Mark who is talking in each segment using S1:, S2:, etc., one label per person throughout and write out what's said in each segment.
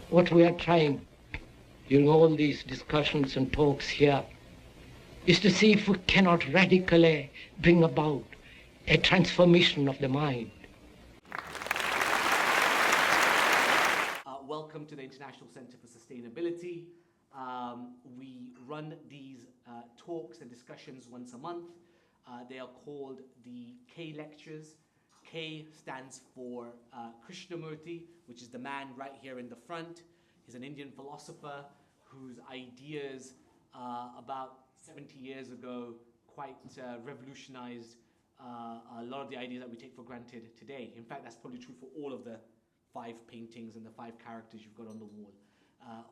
S1: what we are trying during all these discussions and talks here is to see if we cannot radically bring about a transformation of the mind.
S2: Welcome to the International Center for Sustainability. We run these talks and discussions once a month. They are called the K Lectures. K stands for Krishnamurti, which is the man right here in the front. He's an Indian philosopher whose ideas about 70 years ago quite revolutionized a lot of the ideas that we take for granted today. In fact, that's probably true for all of the 5 paintings and the 5 characters you've got on the wall.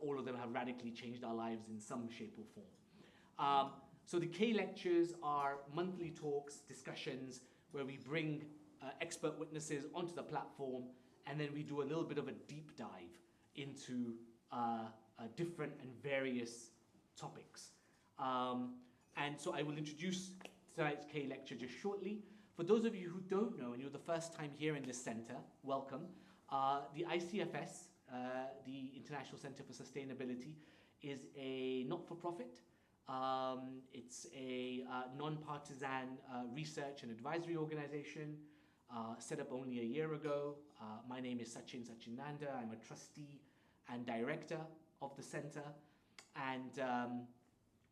S2: All of them have radically changed our lives in some shape or form. So the K Lectures are monthly talks, discussions, where we bring expert witnesses onto the platform, and then we do a little bit of a deep dive into different and various topics. And so I will introduce tonight's K Lecture just shortly. For those of you who don't know, and you're the first time here in this center, welcome. The ICFS, the International Center for Sustainability, is a not-for-profit. It's a non-partisan research and advisory organization set up only a year ago. My name is Sachinanda. I'm a trustee and director of the center. And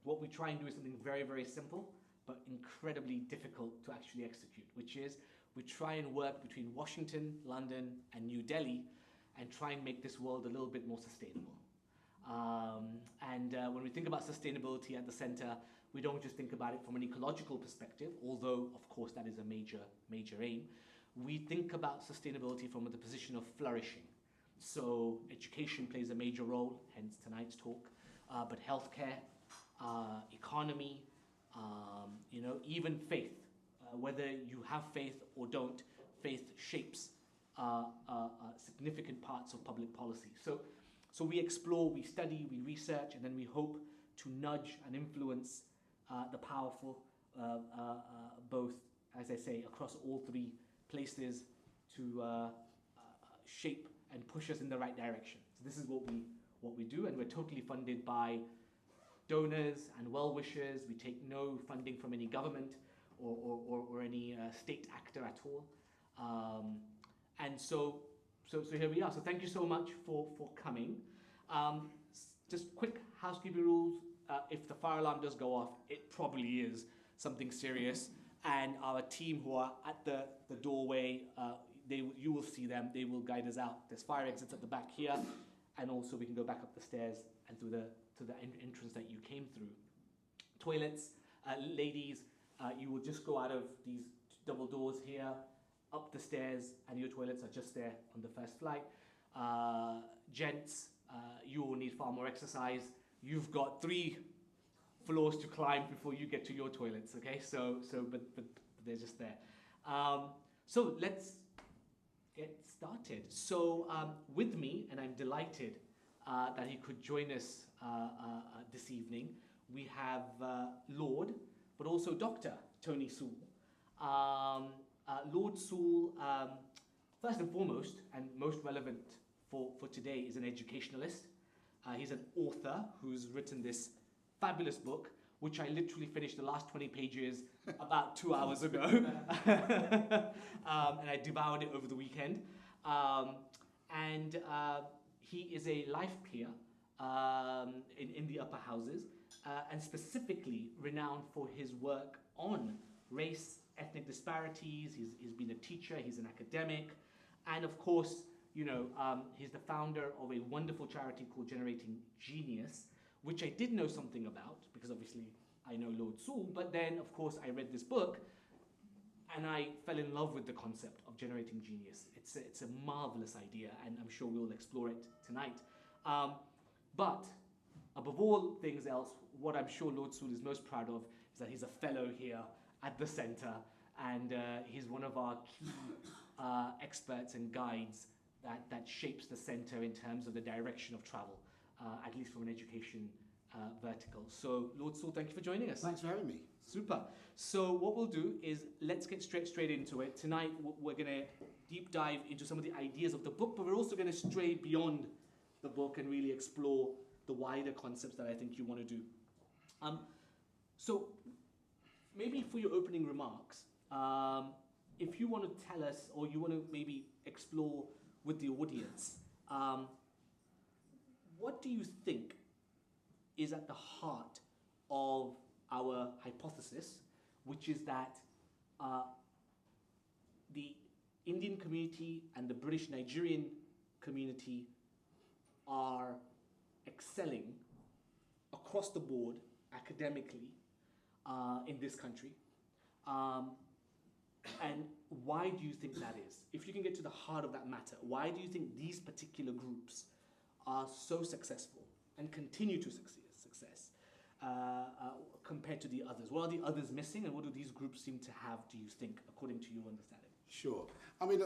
S2: what we try and do is something very, very simple, but incredibly difficult to actually execute, which is we try and work between Washington, London, and New Delhi and try and make this world a little bit more sustainable. When we think about sustainability at the center, we don't just think about it from an ecological perspective, although, of course, that is a major aim. We think about sustainability from the position of flourishing. So education plays a major role, hence tonight's talk, but healthcare, economy, even faith. Whether you have faith or don't, faith shapes significant parts of public policy. So we explore, we study, we research, and then we hope to nudge and influence the powerful, both, as I say, across all 3 places to shape and push us in the right direction. So this is what we do, and we're totally funded by donors and well-wishers. We take no funding from any government or any state actor at all. And so here we are. So thank you so much for coming. Just quick housekeeping rules. If the fire alarm does go off, it probably is something serious. And our team who are at the doorway, you will see them. They will guide us out. There's fire exits at the back here, and also we can go back up the stairs and through to the entrance that you came through. Toilets, ladies, you will just go out of these double doors here, up the stairs, and your toilets are just there on the first flight. Gents, you will need far more exercise. You've got 3 floors to climb before you get to your toilets, okay? But they're just there. So let's get started. So with me, and I'm delighted that he could join us this evening, we have Lord, but also Dr. Tony Sewell. Lord Sewell, first and foremost, and most relevant for today, is an educationalist. He's an author who's written this fabulous book, which I literally finished the last 20 pages about 2 hours ago. And I devoured it over the weekend. He is a life peer in the upper houses, and specifically renowned for his work on race, ethnic disparities. He's been a teacher, he's an academic, and of course, he's the founder of a wonderful charity called Generating Genius, which I did know something about, because obviously I know Lord Sewell, but then of course I read this book, and I fell in love with the concept of generating genius. It's a marvelous idea, and I'm sure we'll explore it tonight. But above all things else, what I'm sure Lord Sewell is most proud of is that he's a fellow here at the center, and he's one of our key experts and guides that shapes the center in terms of the direction of travel, at least from an education vertical. So, Lord Sewell, thank you for joining us.
S3: Thanks for having me.
S2: Super. So what we'll do is let's get straight into it. Tonight we're going to deep dive into some of the ideas of the book, but we're also going to stray beyond the book and really explore the wider concepts that I think you want to do. So maybe for your opening remarks, if you want to tell us, or you want to maybe explore with the audience, what do you think is at the heart of our hypothesis, which is that the Indian community and the British Nigerian community are excelling across the board academically in this country? And why do you think that is? If you can get to the heart of that matter, why do you think these particular groups are so successful and continue to success compared to the others? What are the others missing, and what do these groups seem to have, do you think, according to your understanding?
S3: Sure. I mean,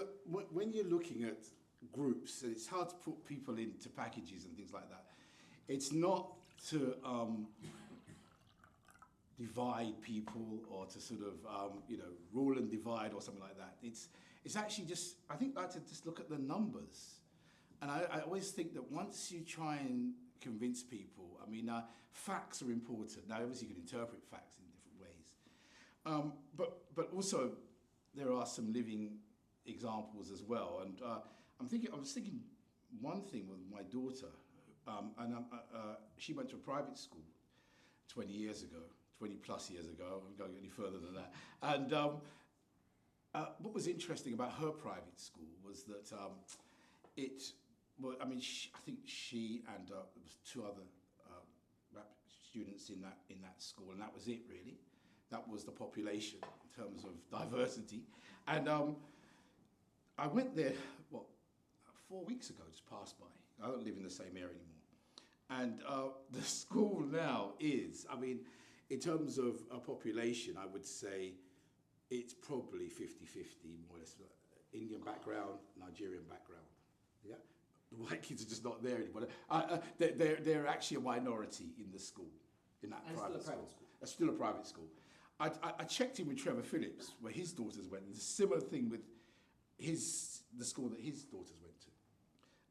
S3: when you're looking at groups, and it's hard to put people into packages and things like that. It's not to divide people or to sort of rule and divide or something like that. It's actually just, I think, like to just look at the numbers. And I always think that once you try and convince people, I mean, facts are important. Now, obviously, you can interpret facts in different ways, but also there are some living examples as well. And I was thinking one thing with my daughter, and she went to a private school 20 plus years ago. I'm going any further than that. And what was interesting about her private school was that I think she and there was two other students in that school, and that was it really. That was the population in terms of diversity. And I went there, 4 weeks ago, just passed by. I don't live in the same area anymore. And the school now is, I mean, in terms of a population, I would say it's probably 50-50, more or less. Indian background, Nigerian background. Yeah, the white kids are just not there anymore. They're actually a minority in the school, in that private school. It's still a private school. I checked in with Trevor Phillips, where his daughters went. There's a similar thing with the school that his daughters went to.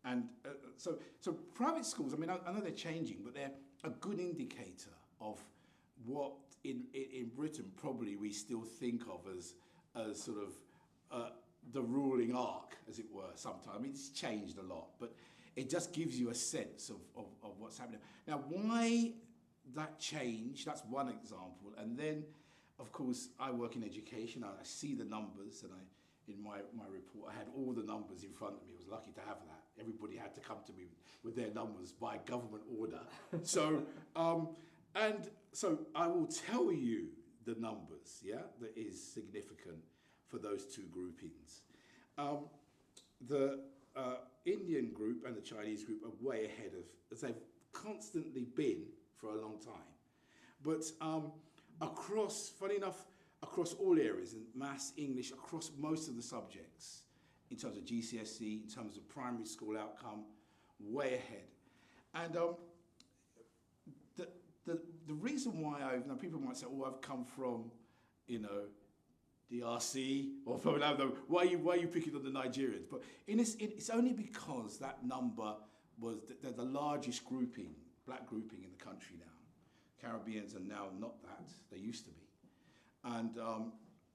S3: And so private schools, I mean, I know they're changing, but they're a good indicator of what in Britain probably we still think of as sort of the ruling arc, as it were, sometimes. I mean, it's changed a lot, but it just gives you a sense of what's happening. Now, why that change, that's one example. And then, of course, I work in education. I see the numbers, and in my report, I had all the numbers in front of me. I was lucky to have that. Everybody had to come to me with their numbers by government order. So, and so I will tell you the numbers, yeah, that is significant for those two groupings. The Indian group and the Chinese group are way ahead of, as they've constantly been for a long time. But across, funny enough, across all areas, in maths, English, across most of the subjects, in terms of GCSE, in terms of primary school outcome, way ahead. And the reason why now people might say, oh, I've come from, DRC, or from another, why are you picking on the Nigerians? But it's only because that number was the largest grouping, black grouping in the country now. Caribbeans are now not that, they used to be. And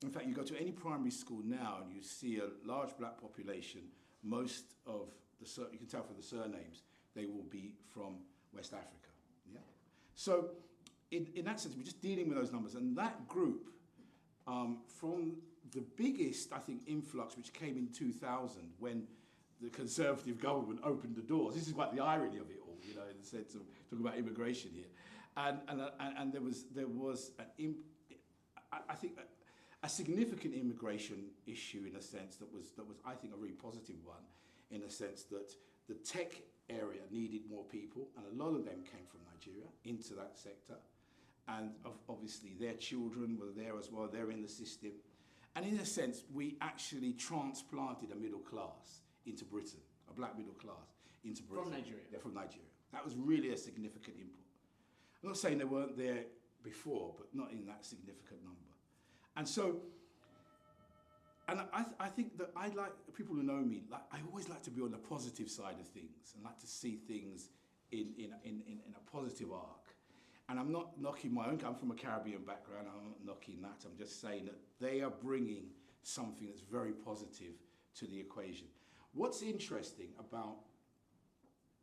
S3: in fact, you go to any primary school now and you see a large black population. Most of you can tell from the surnames, they will be from West Africa. Yeah. So in that sense, we're just dealing with those numbers. And that group, from the biggest, I think, influx, which came in 2000, when the Conservative government opened the doors. This is quite the irony of it all, in the sense of talking about immigration here. And there was I think a significant immigration issue, in a sense that was I think a really positive one, in a sense that the tech area needed more people, and a lot of them came from Nigeria into that sector, and obviously their children were there as well. They're in the system, and in a sense we actually transplanted a middle class into Britain, a black middle class into Britain.
S2: From Nigeria.
S3: They're from Nigeria. That was really a significant input. I'm not saying they weren't there before, but not in that significant number. And so and I think that I like people who know me. Like I always like to be on the positive side of things and like to see things in a positive arc. And I'm not knocking my own. I'm from a Caribbean background. I'm not knocking that. I'm just saying that they are bringing something that's very positive to the equation. What's interesting about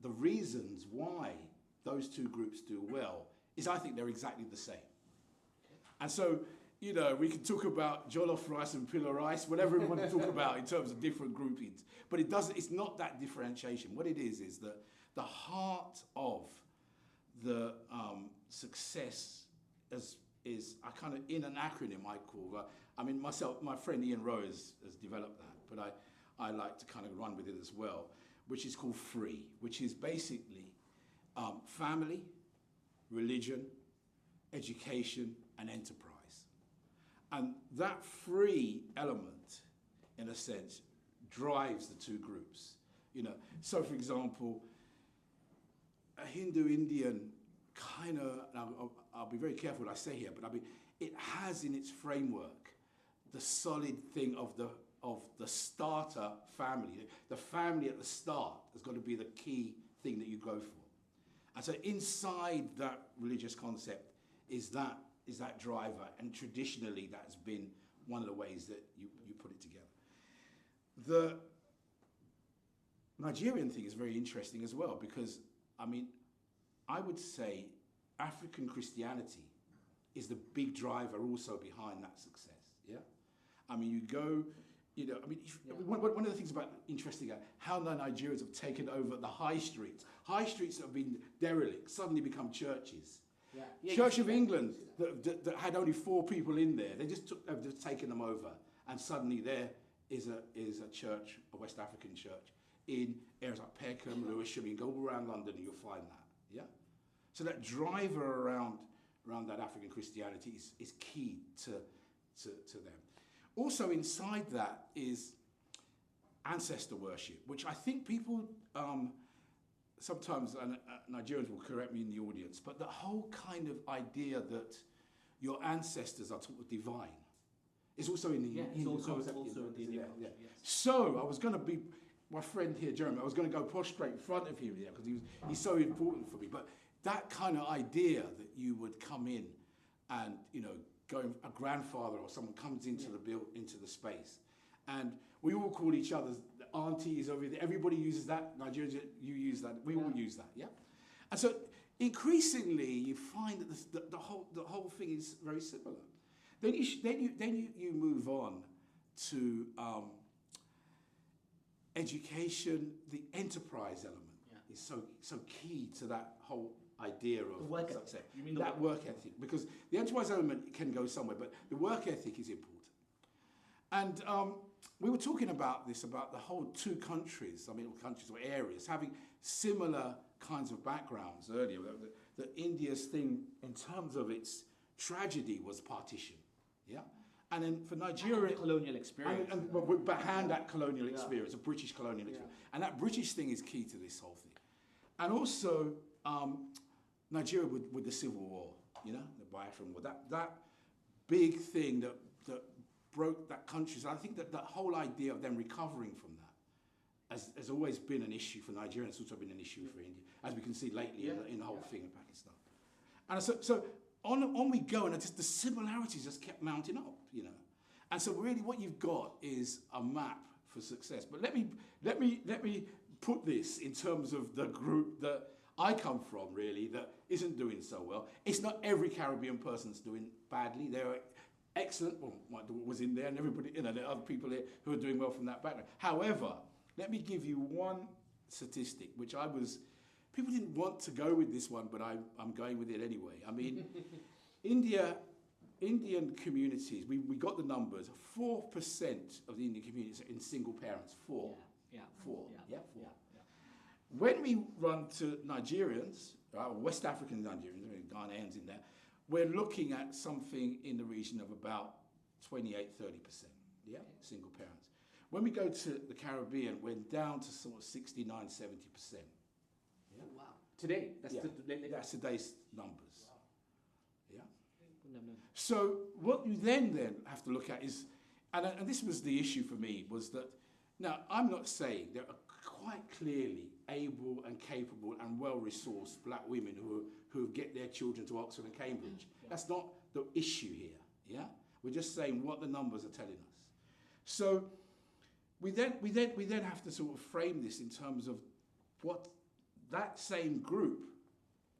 S3: the reasons why those two groups do well is I think they're exactly the same. And so, you know, we can talk about jollof rice and pillow rice, whatever we want to talk about in terms of different groupings. But it's not that differentiation. What it is that the heart of the success is I kind of, in an acronym I call, I mean, my friend Ian Rowe has developed that, but I like to kind of run with it as well, which is called FREE, which is basically family, religion, education, and enterprise. And that FREE element, in a sense, drives the two groups. You know, so for example, a Hindu-Indian kind of, I'll be very careful what I say here, but I mean, it has in its framework the solid thing of the starter family. The family at the start has got to be the key thing that you go for. And so inside that religious concept is that driver, and traditionally that's been one of the ways that you put it together. The Nigerian thing is very interesting as well because, I mean, I would say African Christianity is the big driver also behind that success, yeah? I mean, you go, you know, I mean, one of the things about interesting how the Nigerians have taken over the high streets. High streets that have been derelict suddenly become churches. Yeah. Yeah, Church of England that had only 4 people in there, have just taken them over, and suddenly there is a church, a West African church, in areas like Peckham, Lewisham. You go all around London and you'll find that. Yeah. So that driver around that African Christianity is key to them. Also inside that is ancestor worship, which I think people sometimes, Nigerians will correct me in the audience, but the whole kind of idea that your ancestors are divine is also in the Hindu concept. Also in the Indian culture, yes. So I was going to be, my friend here, Jeremy, I was going to go prostrate in front of him here because he's so important for me. But that kind of idea that you would come in and, you know, a grandfather or someone comes into into the space, and we all call each other aunties over there. Everybody uses that. Nigerians, you use that. We all use that. Yeah. And so increasingly, you find that the whole thing is very similar. Then you move on to education. The enterprise element is so key to that whole idea of
S2: work
S3: success.
S2: Ethic. You mean
S3: that work ethic? Because the enterprise element can go somewhere, but the work ethic is important. And we were talking about the whole two countries, countries or areas, having similar kinds of backgrounds earlier. The India's thing, in terms of its tragedy, was partition. Yeah? And then for Nigeria...
S2: colonial experience.
S3: Behind that colonial experience, a British colonial experience. And that British thing is key to this whole thing. And also, Nigeria with the Civil War, you know, the Biafran War, that big thing that broke that country. So I think that whole idea of them recovering from that has always been an issue for Nigeria. It's also been an issue for India, as we can see lately in the whole thing in Pakistan. And so on we go, and it's just the similarities just kept mounting up, you know. And so really what you've got is a map for success. But let me put this in terms of the group that I come from, really, that isn't doing so well. It's not every Caribbean person's doing badly. There are excellent, well, my daughter was in there, and everybody, you know, there are other people here who are doing well from that background. However, let me give you one statistic, which people didn't want to go with this one, but I'm going with it anyway. I mean, Indian communities, we got the numbers, 4% of the Indian communities are in single parents, 4. Four. When we run to Nigerians, West African Nigerians, Ghanaians in there, we're looking at something in the region of about 28-30%, single parents. When we go to the Caribbean, we're down to sort of 69-70%.
S2: Oh, wow. Today?
S3: That's today's numbers. Wow. Yeah.
S2: No.
S3: So what you then have to look at is And this was the issue for me, was that, now, I'm not saying there are quite clearly able and capable and well-resourced black women who get their children to Oxford and Cambridge. Yeah. That's not the issue here, yeah? We're just saying what the numbers are telling us. So we then have to sort of frame this in terms of what that same group,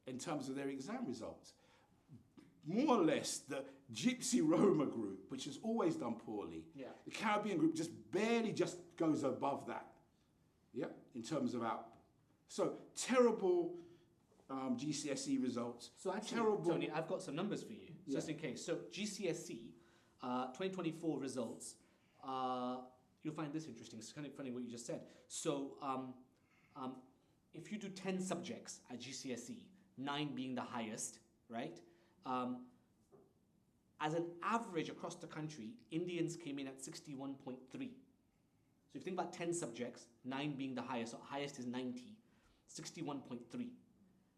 S3: in terms of their exam results, more or less the Gypsy Roma group, which has always done poorly, yeah. The Caribbean group just barely just goes above that, yeah, in terms of output. So terrible GCSE results.
S2: So actually,
S3: terrible.
S2: Tony, I've got some numbers for you, just in case. So GCSE 2024 results, you'll find this interesting. It's kind of funny what you just said. So if you do 10 subjects at GCSE, 9 being the highest, right? As an average across the country, Indians came in at 61.3. So if you think about 10 subjects, 9 being the highest, so highest is 90, 61.3.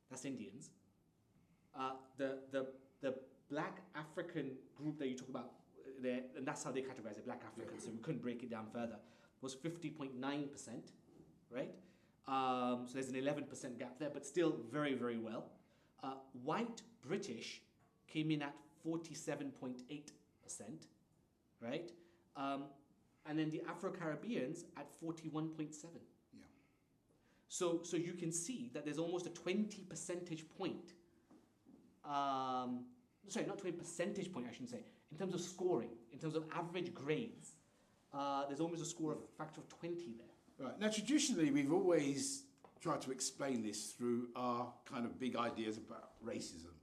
S2: That's Indians. The black African group that you talk about there, and that's how they categorize it, black African, so we couldn't break it down further, was 50.9%, right? So there's an 11% gap there, but still very, very well. White British came in at 47.8%, right? And then the Afro-Caribbeans at 41.7%.
S3: Yeah.
S2: So you can see that there's almost a 20 percentage point, sorry, not 20 percentage point, I shouldn't say, in terms of scoring, in terms of average grades, there's almost a score of a factor of 20 there.
S3: Right. Now, traditionally, we've always tried to explain this through our kind of big ideas about racism.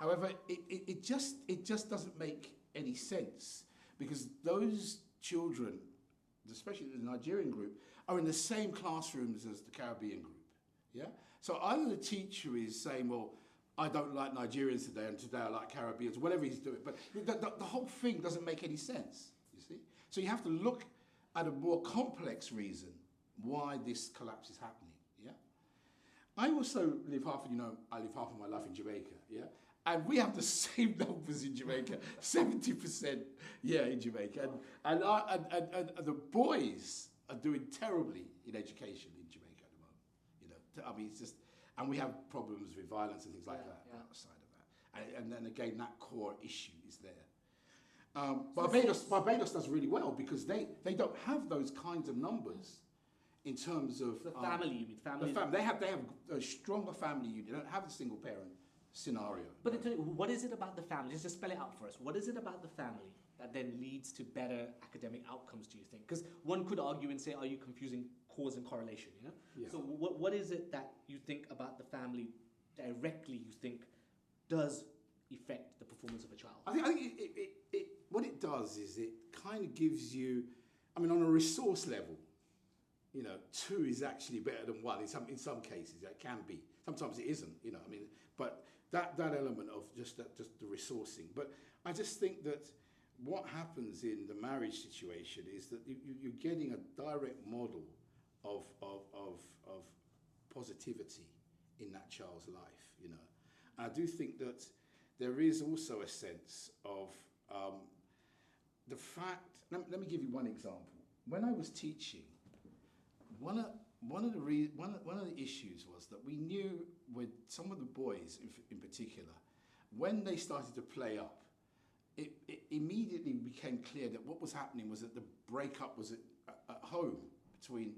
S3: However, it just doesn't make any sense, because those children, especially the Nigerian group, are in the same classrooms as the Caribbean group. Yeah? So either the teacher is saying, well, I don't like Nigerians today, and today I like Caribbeans, whatever he's doing, but the whole thing doesn't make any sense, you see? So you have to look at a more complex reason why this collapse is happening, yeah? I also live I live half of my life in Jamaica, yeah? And we have the same numbers in Jamaica, 70%, yeah, in Jamaica. And the boys are doing terribly in education in Jamaica at the moment. You know, I mean, it's just, and we have problems with violence and things like that outside of that. And then again, that core issue is there. Barbados does really well because they don't have those kinds of numbers in terms of
S2: the family. You mean family?
S3: They have a stronger family unit. They don't have a single parent scenario.
S2: But what is it about the family? Just spell it out for us. What is it about the family that then leads to better academic outcomes, do you think? Because one could argue and say, are you confusing cause and correlation, you know? Yeah. So what is it that you think about the family directly you think does affect the performance of a child?
S3: I think what it does is it kind of gives you, I mean, on a resource level, you know, 2 is actually better than 1 in some cases. It can be. Sometimes it isn't, you know, I mean, but that element of just the resourcing. But I just think that what happens in the marriage situation is that you're getting a direct model of positivity in that child's life, you know. And I do think that there is also a sense of the fact. Let me give you one example. When I was teaching, one of the issues was that we knew with some of the boys in particular, when they started to play up, it immediately became clear that what was happening was that the breakup was at home between,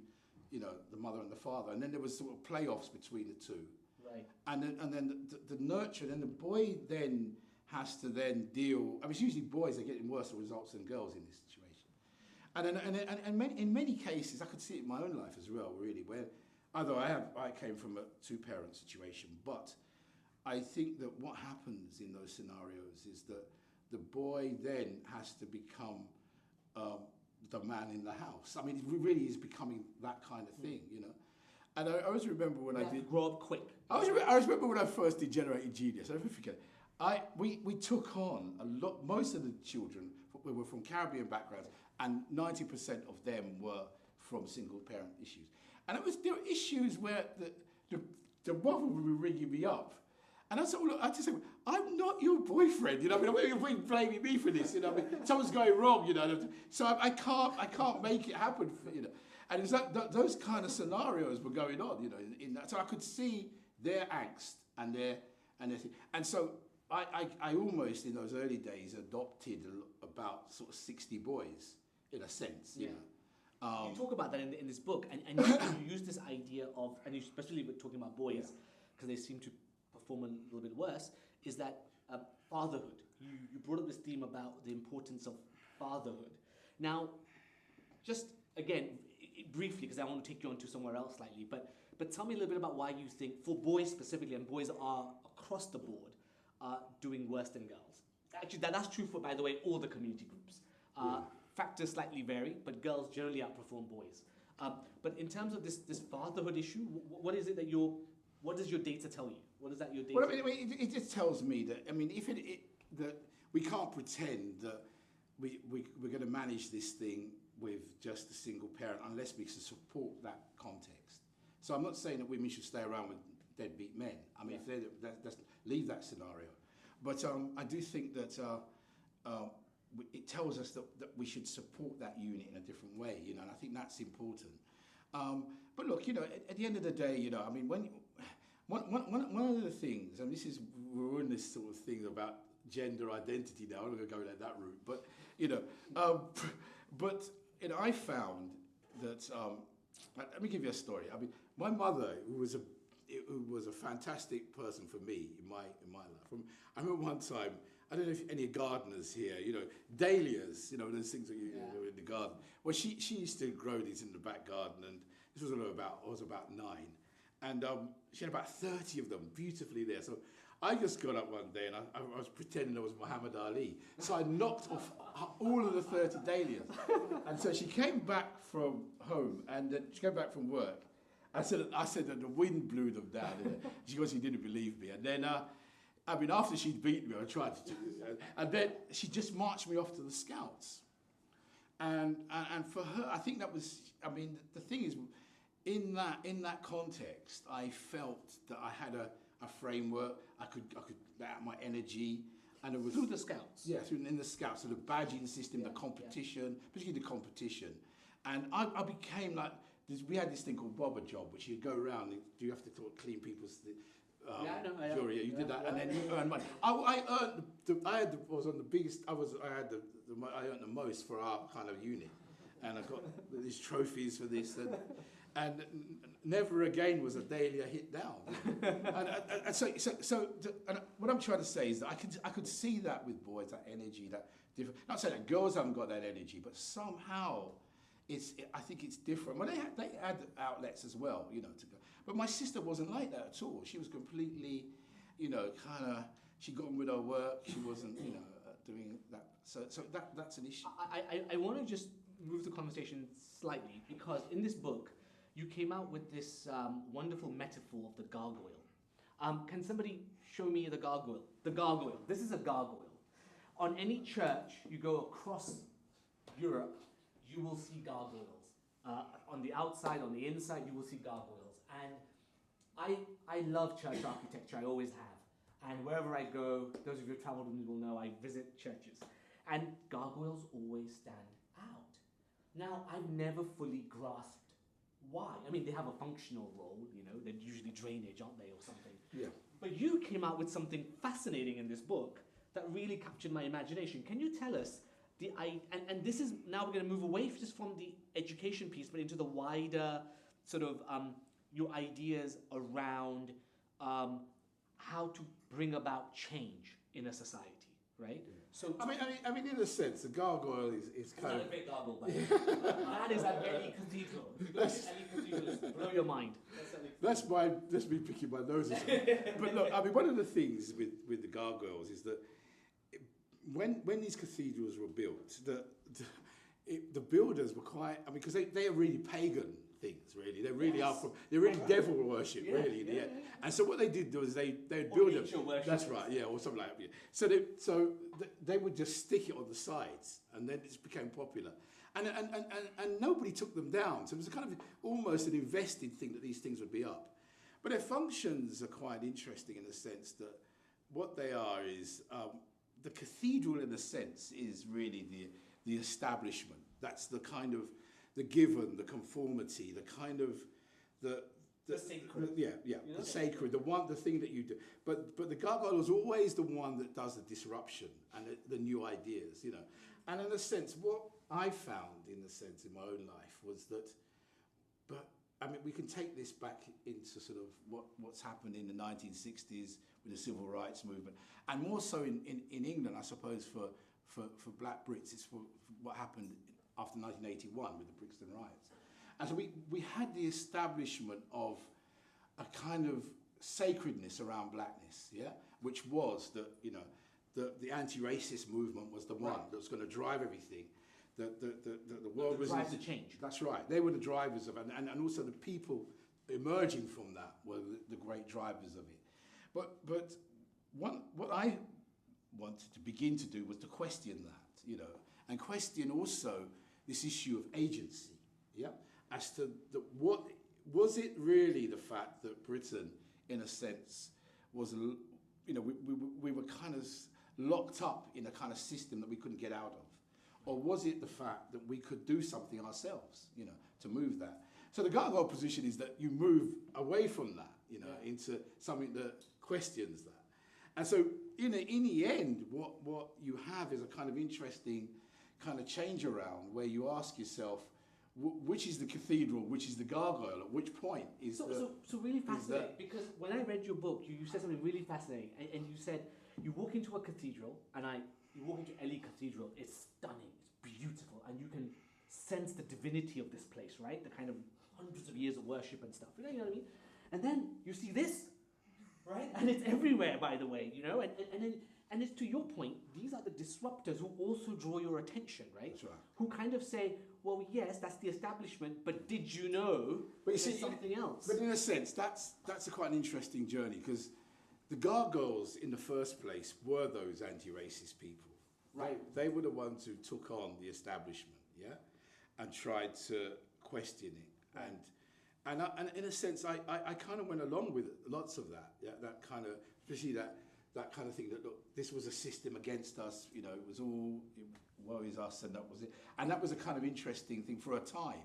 S3: you know, the mother and the father, and then there was sort of playoffs between the two.
S2: Right.
S3: And then the nurture, and then the boy then has to then deal. I mean, it's usually boys are getting worse results than girls in this situation. And in many cases, I could see it in my own life as well, really, where although I came from a 2-parent situation, but I think that what happens in those scenarios is that the boy then has to become the man in the house. I mean, it really is becoming that kind of thing, you know. And I always remember when I did
S2: grow up quick.
S3: I always remember when I first did Generating Genius. I never forget. We took on a lot. Most of the children were from Caribbean backgrounds, and 90% of them were from single parent issues. And there were issues where the mother would be ringing me up, And I said, well, look, I just said, I'm not your boyfriend, you know. I mean, you're blaming me for this, you know. I mean, someone's going wrong, you know. So I can't make it happen, you know. And it's those kind of scenarios were going on, you know. In that, so I could see their angst and their thing. And so I almost in those early days adopted about sort of 60 boys in a sense, you know.
S2: You talk about that in this book, and you use this idea of, and especially with talking about boys, because they seem to perform a little bit worse, is that fatherhood. You brought up this theme about the importance of fatherhood. Now, just again, briefly, because I want to take you on to somewhere else slightly, but tell me a little bit about why you think, for boys specifically, and boys are across the board, doing worse than girls. Actually, that's true for, by the way, all the community groups. Factors slightly vary, but girls generally outperform boys. But in terms of this fatherhood issue, what is it that what does your data tell you? What is that your data?
S3: Well, I mean, it just tells me that, I mean, that we can't pretend that we're going to manage this thing with just a single parent unless we can support that context. So I'm not saying that women should stay around with deadbeat men. I mean, if leave that scenario. But I do think that it tells us that we should support that unit in a different way, you know, and I think that's important. But look, you know, at the end of the day, you know, I mean, one of the things, and this is, we're in this sort of thing about gender identity now, I'm not going to go down that route, but, you know, I found that, let me give you a story. I mean, my mother, who was a fantastic person for me in my life. I remember one time, I don't know if any gardeners here, you know, dahlias, you know, those things that you know, in the garden. Well, she used to grow these in the back garden, and this was I was about 9. And she had about 30 of them beautifully there. So I just got up one day and I was pretending I was Muhammad Ali. So I knocked off all of the 30 dahlias. And so she came back from home, and she came back from work. I said that the wind blew them down. She goes, she didn't believe me. And then, I mean, after she'd beaten me, I tried to, and then she just marched me off to the Scouts. And for her, I think that was, I mean, the thing is, in that context, I felt that I had a framework. I could let out my energy, and it was
S2: through the Scouts.
S3: Yeah, in the Scouts, so the badging system, the competition, particularly the competition, and I became like. We had this thing called Bobber Job, which you go around and you have to clean people's jewelry. Yeah, you did that, and then you earn money. I earned the most for our kind of unit, and I got these trophies for this, and never again was a dahlia hit down. and so what I'm trying to say is that I could see that with boys, that energy, that different. Not saying that girls haven't got that energy, but somehow. I think it's different. Well, they had outlets as well, you know, to go. But my sister wasn't like that at all. She was completely, you know, kind of. She got on with her work. She wasn't, you know, doing that. So that's an issue.
S2: I want to just move the conversation slightly, because in this book, you came out with this wonderful metaphor of the gargoyle. Can somebody show me the gargoyle? The gargoyle. This is a gargoyle. On any church you go across Europe, you will see gargoyles. On the outside, on the inside, you will see gargoyles. And I love church architecture, I always have. And wherever I go, those of you who've traveled with me will know I visit churches. And gargoyles always stand out. Now, I've never fully grasped why. I mean, they have a functional role, you know, they're usually drainage, aren't they, or something.
S3: Yeah.
S2: But you came out with something fascinating in this book that really captured my imagination. Can you tell us, and this is, now we're going to move away just from the education piece, but into the wider sort of your ideas around how to bring about change in a society, right?
S3: Yeah.
S2: So
S3: I mean, in a sense, the gargoyle is kind of.
S2: Not a big gargoyle, but that is at any cathedral. If you go to any cathedral, blow your mind.
S3: That's me picking my nose. But look, I mean, one of the things with the gargoyles is that when these cathedrals were built, the builders were quite. I mean, because they are really pagan things, really. They really are from. They're really devil worship, really. Yeah. And so what they did was they'd build them. That's right, yeah, or something like that. Yeah. So they would just stick it on the sides, and then it became popular. And nobody took them down. So it was kind of almost an invested thing that these things would be up. But their functions are quite interesting in the sense that what they are is, the cathedral in a sense is really the establishment. That's the kind of, the given, the conformity, the kind of, the
S2: sacred.
S3: Yeah, the sacred, the thing that you do. But the gargoyle is always the one that does the disruption and the new ideas, you know. And in a sense, what I found in a sense in my own life was that, but I mean, we can take this back into sort of what's happened in the 1960s with the civil rights movement, and more so in England, I suppose, for black Brits, it's for what happened after 1981 with the Brixton riots. And so we had the establishment of a kind of sacredness around blackness, yeah, which was that, you know, the anti-racist movement was the one that was going to drive everything. The world was
S2: drive the change.
S3: That's right. They were the drivers of it, and also the people emerging from that were the great drivers of it. But what I wanted to begin to do was to question that, you know, and question also this issue of agency, yeah, as to what was it really the fact that Britain, in a sense, was, you know, we were kind of locked up in a kind of system that we couldn't get out of. Or was it the fact that we could do something ourselves, you know, to move that? So the gargoyle position is that you move away from that, you know, into something that questions that. And so in the end, what you have is a kind of interesting kind of change around where you ask yourself, which is the cathedral, which is the gargoyle, at which point is
S2: so really fascinating, because when I read your book, you said something really fascinating, and you said you walk into a cathedral, and you walk into Ely Cathedral, it's stunning, it's beautiful, and you can sense the divinity of this place, right? The kind of hundreds of years of worship and stuff, you know what I mean? And then you see this, right? And it's everywhere, by the way, you know? And it's to your point, these are the disruptors who also draw your attention, right?
S3: That's right.
S2: Who kind of say, well, yes, that's the establishment, but did you know there's something else?
S3: But in a sense, that's quite an interesting journey, because the gargoyles in the first place were those anti-racist people. Right. They were the ones who took on the establishment, yeah, and tried to question it. Right. And in a sense, I kind of went along with lots of that, yeah, that kind of, especially that kind of thing that, look, this was a system against us, you know, it was all, woe is us, and that was it. And that was a kind of interesting thing for a time.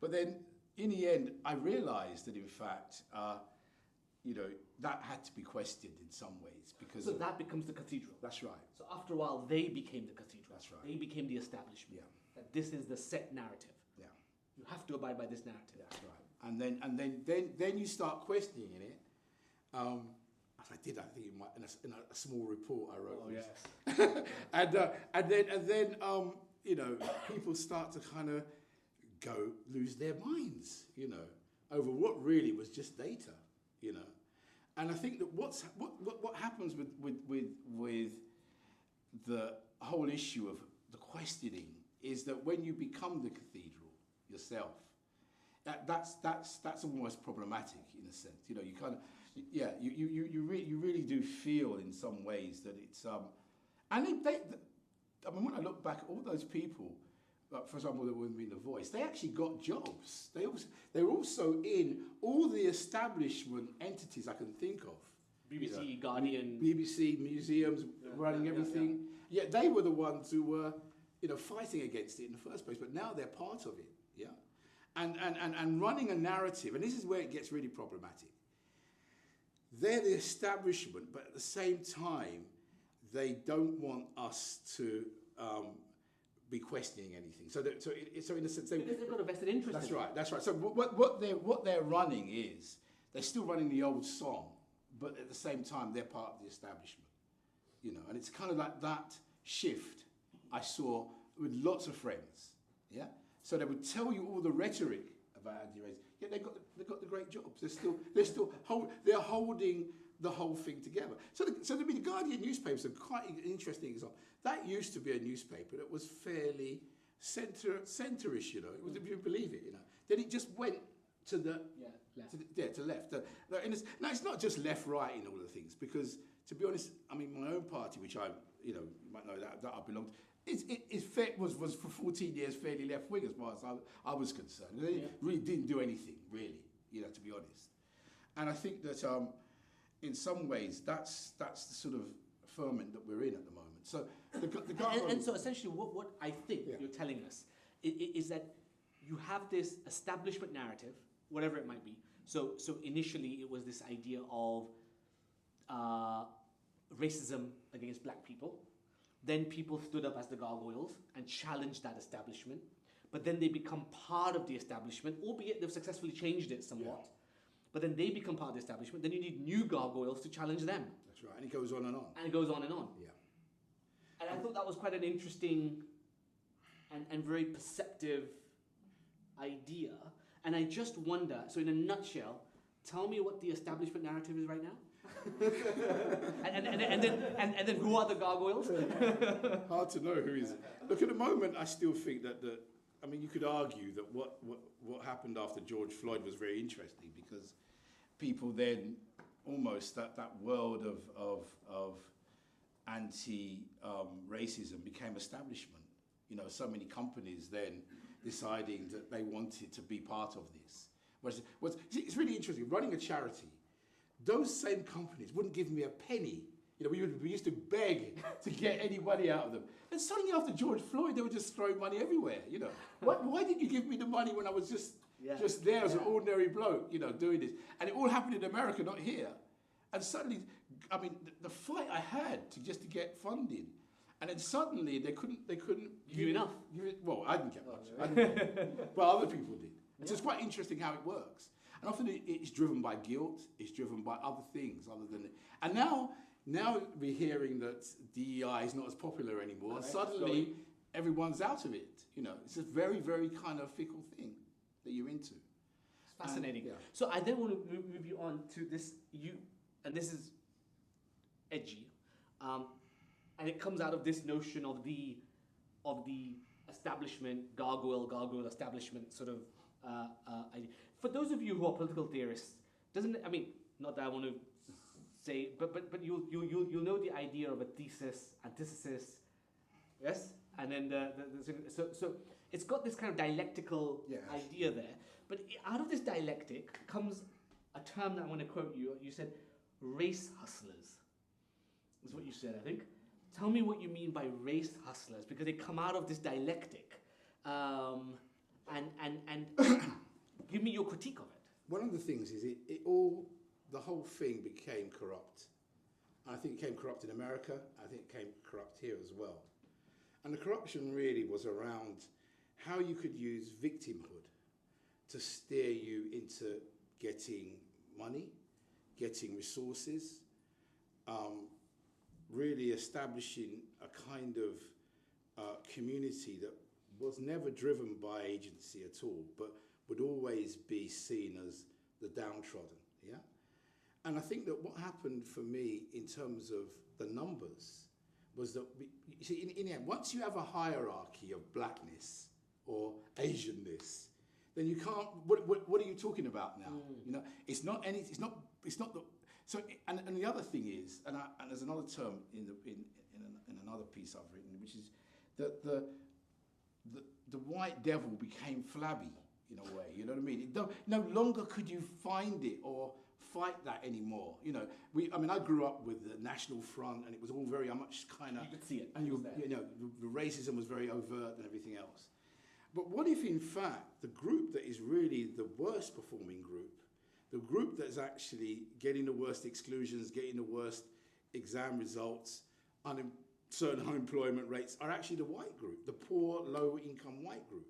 S3: But then, in the end, I realised that, in fact, you know, that had to be questioned in some ways. Because
S2: so that becomes the cathedral.
S3: That's right.
S2: So after a while, they became the cathedral.
S3: That's right.
S2: They became the establishment.
S3: Yeah.
S2: That this is the set narrative.
S3: Yeah.
S2: You have to abide by this narrative.
S3: That's right. And then you start questioning it. As I did, I think in a small report I wrote.
S2: Oh
S3: yes. and then you know, people start to kind of lose their minds, you know, over what really was just data, you know. And I think that what happens with the whole issue of the questioning is that when you become the cathedral yourself, that's almost problematic in a sense. You know, you kind of, yeah, you really do feel in some ways that it's and I mean, when I look back at all those people, for example, that were in The Voice, they actually got jobs. They were also in all the establishment entities I can think of.
S2: BBC,
S3: you know,
S2: Guardian.
S3: BBC, museums, running everything. Yeah, they were the ones who were, you know, fighting against it in the first place, but now they're part of it, yeah? And running a narrative, and this is where it gets really problematic. They're the establishment, but at the same time, they don't want us to be questioning anything. So in a sense,
S2: because they've got a vested interest.
S3: That's right. That's right. So what they're running is they're still running the old song, but at the same time they're part of the establishment. You know, and it's kind of like that shift I saw with lots of friends. Yeah. So they would tell you all the rhetoric about anti-racism. Yet they've got the great jobs. They're holding the whole thing together. So the Guardian newspapers are quite an interesting example. That used to be a newspaper that was fairly centerish, you know. It was, if you believe it, you know. Then it just went to the left. To left. Now it's not just left, right in all the things, because to be honest, I mean, my own party, which I, you know, you might know that I belong to, was for 14 years fairly left wing as far as I was concerned. They really didn't do anything, really, you know, to be honest. And I think that in some ways that's the sort of ferment that we're in at the moment. So the government...
S2: And so essentially what I think you're telling us is that you have this establishment narrative, whatever it might be. So initially it was this idea of racism against black people. Then people stood up as the gargoyles and challenged that establishment. But then they become part of the establishment, albeit they've successfully changed it somewhat. Yeah. But then they become part of the establishment. Then you need new gargoyles to challenge them.
S3: That's right. And it goes on and on.
S2: And it goes on and on.
S3: Yeah.
S2: And I thought that was quite an interesting and very perceptive idea. And I just wonder, so in a nutshell, tell me what the establishment narrative is right now. and then who are the gargoyles?
S3: Hard to know who is. Look, at the moment, I still think that I mean, you could argue that what happened after George Floyd was very interesting, because people then almost that world of anti-racism became establishment. You know, so many companies then deciding that they wanted to be part of this. It's really interesting. Running a charity, those same companies wouldn't give me a penny. You know, we used to beg to get any money out of them. And suddenly after George Floyd, they were just throwing money everywhere, you know. Why didn't you give me the money when I was just there as an ordinary bloke, you know, doing this? And it all happened in America, not here. And suddenly, I mean, the fight I had to get funding, and then suddenly they couldn't
S2: give you enough.
S3: Well, I didn't get much, but other people did. Yeah. So it's quite interesting how it works. And often it's driven by guilt, it's driven by other things other than it. And now we're hearing that DEI is not as popular anymore. Right. Suddenly, everyone's out of it. You know, it's a very, very kind of fickle thing that you're into.
S2: It's fascinating. So I then want to move you on to this. And this is edgy, and it comes out of this notion of the establishment, gargoyle establishment sort of idea. For those of you who are political theorists, not that I want to say, but you'll know the idea of a thesis, antithesis, yes, and then so it's got this kind of dialectical idea there. But out of this dialectic comes a term that I want to quote you. You said race hustlers. Is what you said, I think. Tell me what you mean by race hustlers, because they come out of this dialectic, and give me your critique of it.
S3: One of the things is the whole thing became corrupt. I think it became corrupt in America. I think it became corrupt here as well. And the corruption really was around how you could use victimhood to steer you into getting money, getting resources, really establishing a kind of community that was never driven by agency at all, but would always be seen as the downtrodden, yeah? And I think that what happened for me in terms of the numbers was that, you see, in the end, once you have a hierarchy of blackness or Asianness, then you can't, what are you talking about now? You know, it's not the, so, and the other thing is, and there's another term in another piece I've written, which is that the white devil became flabby in a way, you know what I mean? No longer could you find it or fight that anymore. You know, I grew up with the National Front, and it was all very much kind of,
S2: you could see it,
S3: and you know, the racism was very overt and everything else. But what if, in fact, the group that is really the worst performing group, the group that's actually getting the worst exclusions, getting the worst exam results, certain unemployment rates, are actually the white group, the poor, low-income white group,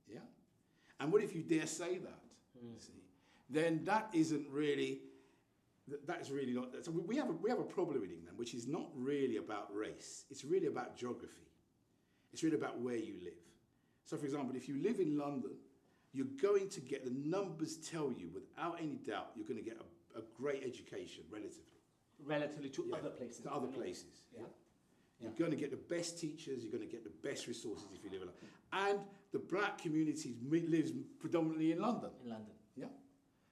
S3: yeah? And what if you dare say that, see? Then that isn't really, that's really not, so we have a problem in England, which is not really about race, it's really about geography. It's really about where you live. So, for example, if you live in London, you're going to get, the numbers tell you without any doubt, you're going to get a great education, relatively.
S2: Relatively to other places.
S3: To other places, yeah. You're going to get the best teachers, you're going to get the best resources if you live in London. And the black community lives predominantly in London.
S2: In London.
S3: Yeah.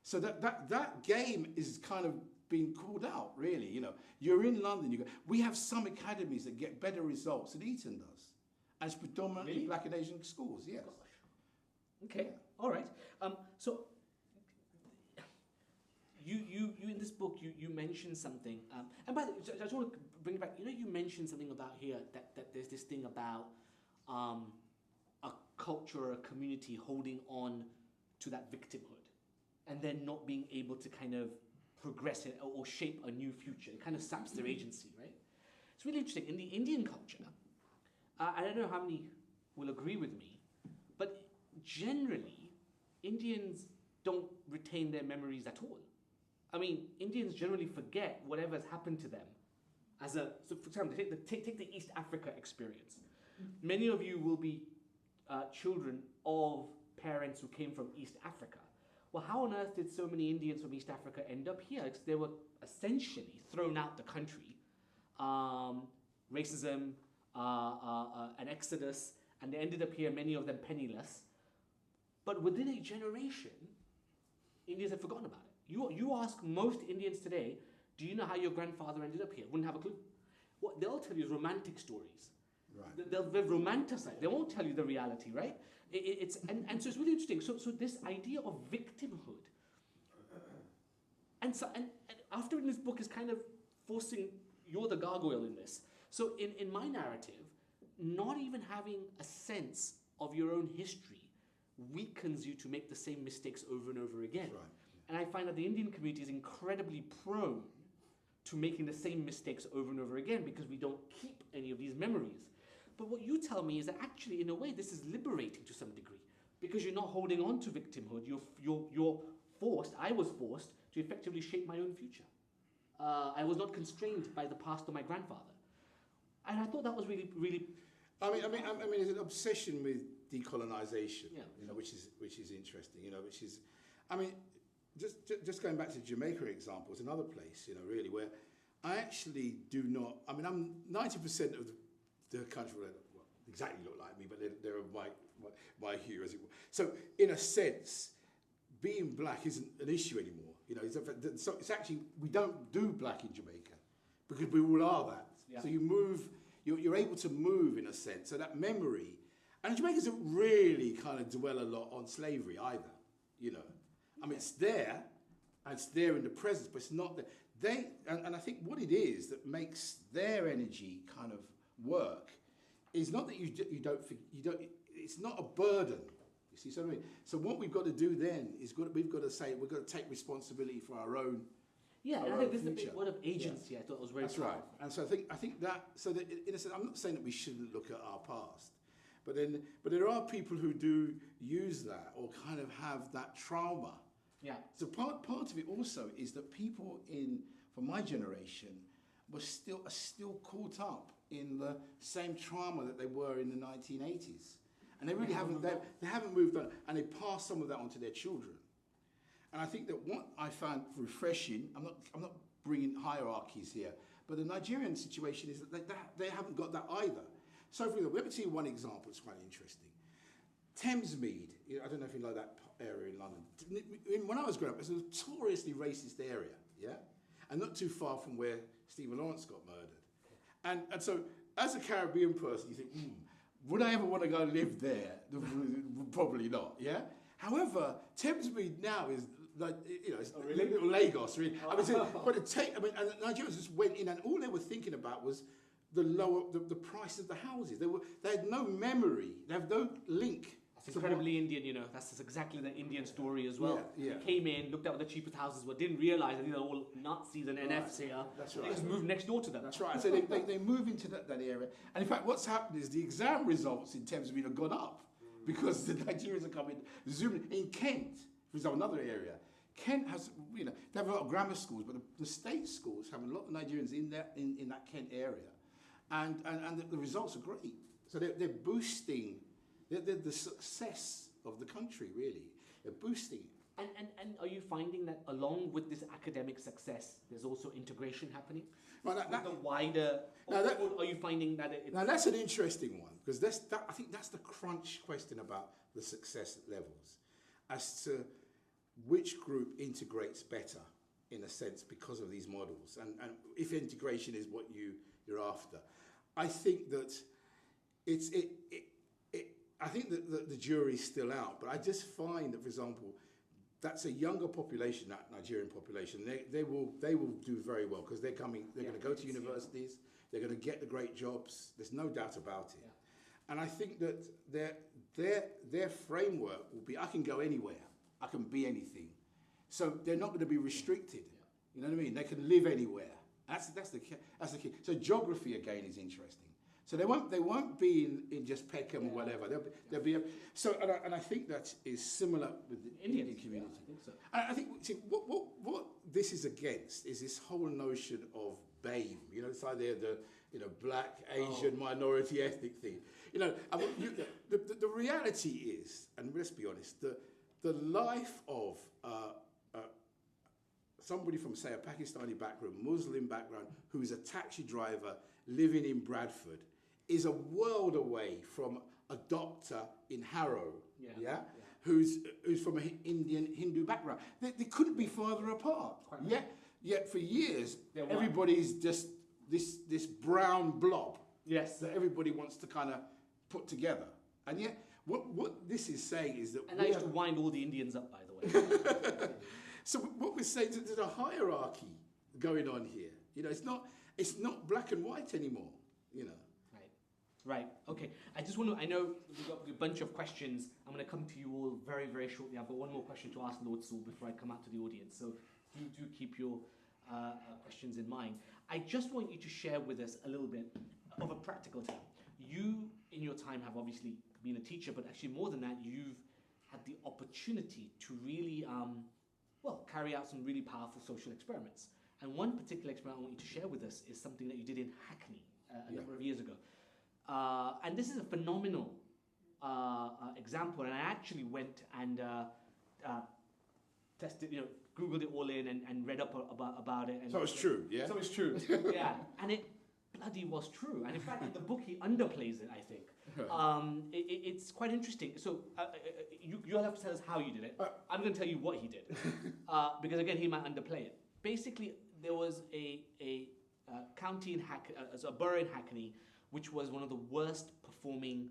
S3: So that game is kind of being called out, really. You know, you're in London, we have some academies that get better results than Eton does. And it's predominantly really? Black and Asian schools, yes. Gosh.
S2: Okay, all right. So you in this book, you mentioned something, and by the way, I just want to bring it back. You mentioned something about here that there's this thing about a culture or a community holding on to that victimhood, and then not being able to kind of progress it or shape a new future. It kind of saps their agency, right? It's really interesting. In the Indian culture, I don't know how many will agree with me, but generally, Indians don't retain their memories at all. I mean, Indians generally forget whatever's happened to them. So for example, take the East Africa experience. Many of you will be children of parents who came from East Africa. Well, how on earth did so many Indians from East Africa end up here? Because they were essentially thrown out the country. Racism, an exodus, and they ended up here, many of them penniless. But within a generation, Indians have forgotten about it. You ask most Indians today, do you know how your grandfather ended up here? Wouldn't have a clue. What they'll tell you is romantic stories. Right. They'll romanticize. They won't tell you the reality, right? And so it's really interesting. So this idea of victimhood, and after reading this book is kind of forcing, you're the gargoyle in this. So in my narrative, not even having a sense of your own history weakens you to make the same mistakes over and over again. Right. And I find that the Indian community is incredibly prone to making the same mistakes over and over again because we don't keep any of these memories. But what you tell me is that actually, in a way, this is liberating to some degree because you're not holding on to victimhood. You're forced, I was forced, to effectively shape my own future. I was not constrained by the past or my grandfather. And I thought that was really, really...
S3: I mean, there's an obsession with decolonization, which is interesting, which is... I mean... Just going back to Jamaica example, it's another place, really, where I actually do not. I mean, I'm 90% of the country well, exactly look like me, but they're my hue, as it were. So, in a sense, being black isn't an issue anymore. It's actually we don't do black in Jamaica because we all are that. Yeah. So you move, you're able to move in a sense. So that memory, and Jamaica doesn't really kind of dwell a lot on slavery either, I mean, it's there, and it's there in the presence, but it's not there. And I think what it is that makes their energy kind of work is not that you don't, it's not a burden. You see what I mean? So what we've got to do then is we've got to say, we've got to take responsibility for our own.
S2: Yeah, and I think this is a big word of agency. I thought it was very powerful.
S3: Right. And so I think that, in a sense, I'm not saying that we shouldn't look at our past. But there are people who do use that or kind of have that trauma.
S2: Yeah.
S3: So part of it also is that people from my generation are still caught up in the same trauma that they were in the 1980s, and they really haven't moved on, and they pass some of that on to their children. And I think that what I found refreshing, I'm not bringing hierarchies here, but the Nigerian situation is that they haven't got that either. So for example, let me tell you one example. It's quite interesting. Thamesmead, I don't know if you know that area in London. When I was growing up, it's a notoriously racist area, yeah? And not too far from where Stephen Lawrence got murdered. And so, as a Caribbean person, you think, would I ever want to go live there? Probably not, yeah? However, Thamesmead now is like, it's a little Lagos, really.
S2: Oh.
S3: And Nigerians just went in, and all they were thinking about was the price of the houses. They had no memory. They have no link.
S2: It's incredibly Indian, That's exactly the Indian story as well.
S3: Yeah.
S2: They came in, looked at what the cheapest houses were, didn't realize that these are all Nazis and NFs here.
S3: That's right.
S2: They just moved next door to them.
S3: That's right. So they move into that area. And in fact, what's happened is the exam results in Thamesmead have gone up because the Nigerians are coming, zooming. In Kent, for example, another area, Kent has, they have a lot of grammar schools, but the state schools have a lot of Nigerians in that Kent area. And the results are great. So they're boosting the success of the country, really. They're boosting it.
S2: And are you finding that along with this academic success, there's also integration happening?
S3: Well,
S2: the wider, or are you finding that it's...
S3: Now that's an interesting one, because I think that's the crunch question about the success levels, as to which group integrates better, in a sense, because of these models, and if integration is what you're after. I think that I think that the jury's still out, but I just find that, for example, that's a younger population, that Nigerian population. They will do very well because they're going to go to universities, they're going to get the great jobs. There's no doubt about it. Yeah. And I think that their framework will be, I can go anywhere, I can be anything. So they're not going to be restricted. Yeah. You know what I mean? They can live anywhere. That's the key. So geography again is interesting. So they won't be in just Peckham or whatever. They'll be and I think that is similar with the Indian community.
S2: Yeah, I think so.
S3: And I think what this is against is this whole notion of BAME. You know, it's like they're the black, Asian, minority, ethnic thing. You know, I mean, the reality is, and let's be honest, the life of somebody from, say, a Pakistani background, Muslim background, who's a taxi driver living in Bradford, is a world away from a doctor in Harrow, who's from an Indian Hindu background. They couldn't be farther apart. Yet for years, everybody's just this brown blob that everybody wants to kind of put together. And yet, what this is saying is that...
S2: And I used to wind all the Indians up, by the way.
S3: So what we're saying is there's a hierarchy going on here. You know, it's not black and white anymore, you know.
S2: Right, okay. I know we've got a bunch of questions. I'm going to come to you all very, very shortly. I've got one more question to ask Lord Sewell before I come out to the audience. So do keep your questions in mind. I just want you to share with us a little bit of a practical term. You, in your time, have obviously been a teacher, but actually more than that, you've had the opportunity to really, carry out some really powerful social experiments. And one particular experiment I want you to share with us is something that you did in Hackney a number of years ago. And this is a phenomenal example, and I actually went and tested, Googled it all in and read up about it. And
S3: so it's true, yeah?
S2: So it's true, yeah. And it bloody was true. And in fact, in the book, he underplays it, I think. It's quite interesting. So you'll have to tell us how you did it. I'm going to tell you what he did. Because, again, he might underplay it. Basically, there was a county in a borough in Hackney, which was one of the worst performing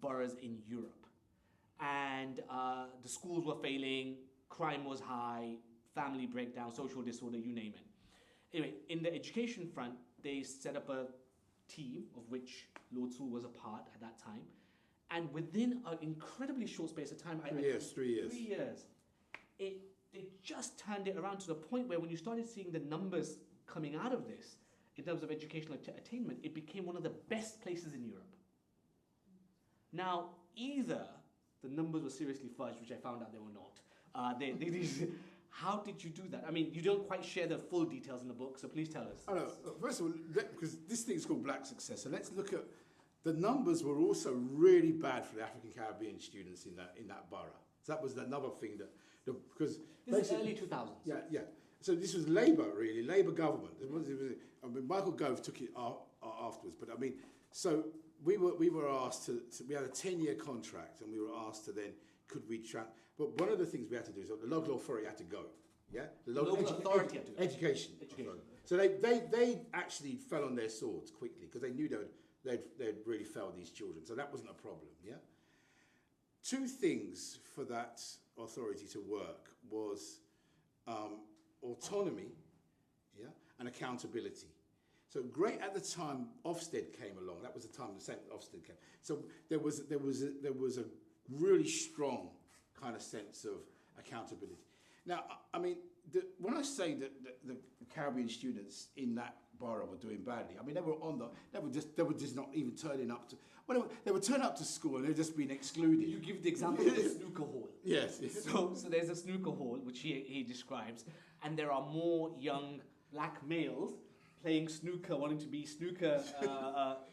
S2: boroughs in Europe. And the schools were failing, crime was high, family breakdown, social disorder, you name it. Anyway, in the education front, they set up a team, of which Lord Sewell was a part at that time. And within an incredibly short space of time,
S3: 3 years.
S2: 3 years, they just turned it around to the point where when you started seeing the numbers coming out of this, in terms of educational attainment, it became one of the best places in Europe. Now, either the numbers were seriously fudged, which I found out they were not. How did you do that? I mean, you don't quite share the full details in the book, so please tell us.
S3: Oh, no. First of all, because this thing is called Black Success, so let's look at the numbers were also really bad for the African Caribbean students in that borough. So that was another thing because
S2: this is early 2000s.
S3: Yeah. So this was Labour, really, Labour government. I mean, Michael Gove took it afterwards, but I mean, so we were asked we had a 10-year contract, and we were asked to then, could we but one of the things we had to do is the local authority had to go, yeah? The local authority had to go. Education. So they actually fell on their swords quickly, because they knew they'd really failed these children, so that wasn't a problem, yeah? Two things for that authority to work was autonomy, yeah, and accountability. So great at the time Ofsted came along. That was the time the same Ofsted came. So there was a really strong kind of sense of accountability. Now, I mean, when I say that the Caribbean students in that borough were doing badly, I mean they were just not even turning up to. Well, they were turning up to school and they'd just been excluded.
S2: You give the example of the snooker hall.
S3: Yes.
S2: So there's a snooker hall, which he describes, and there are more young black males playing snooker, wanting to be snooker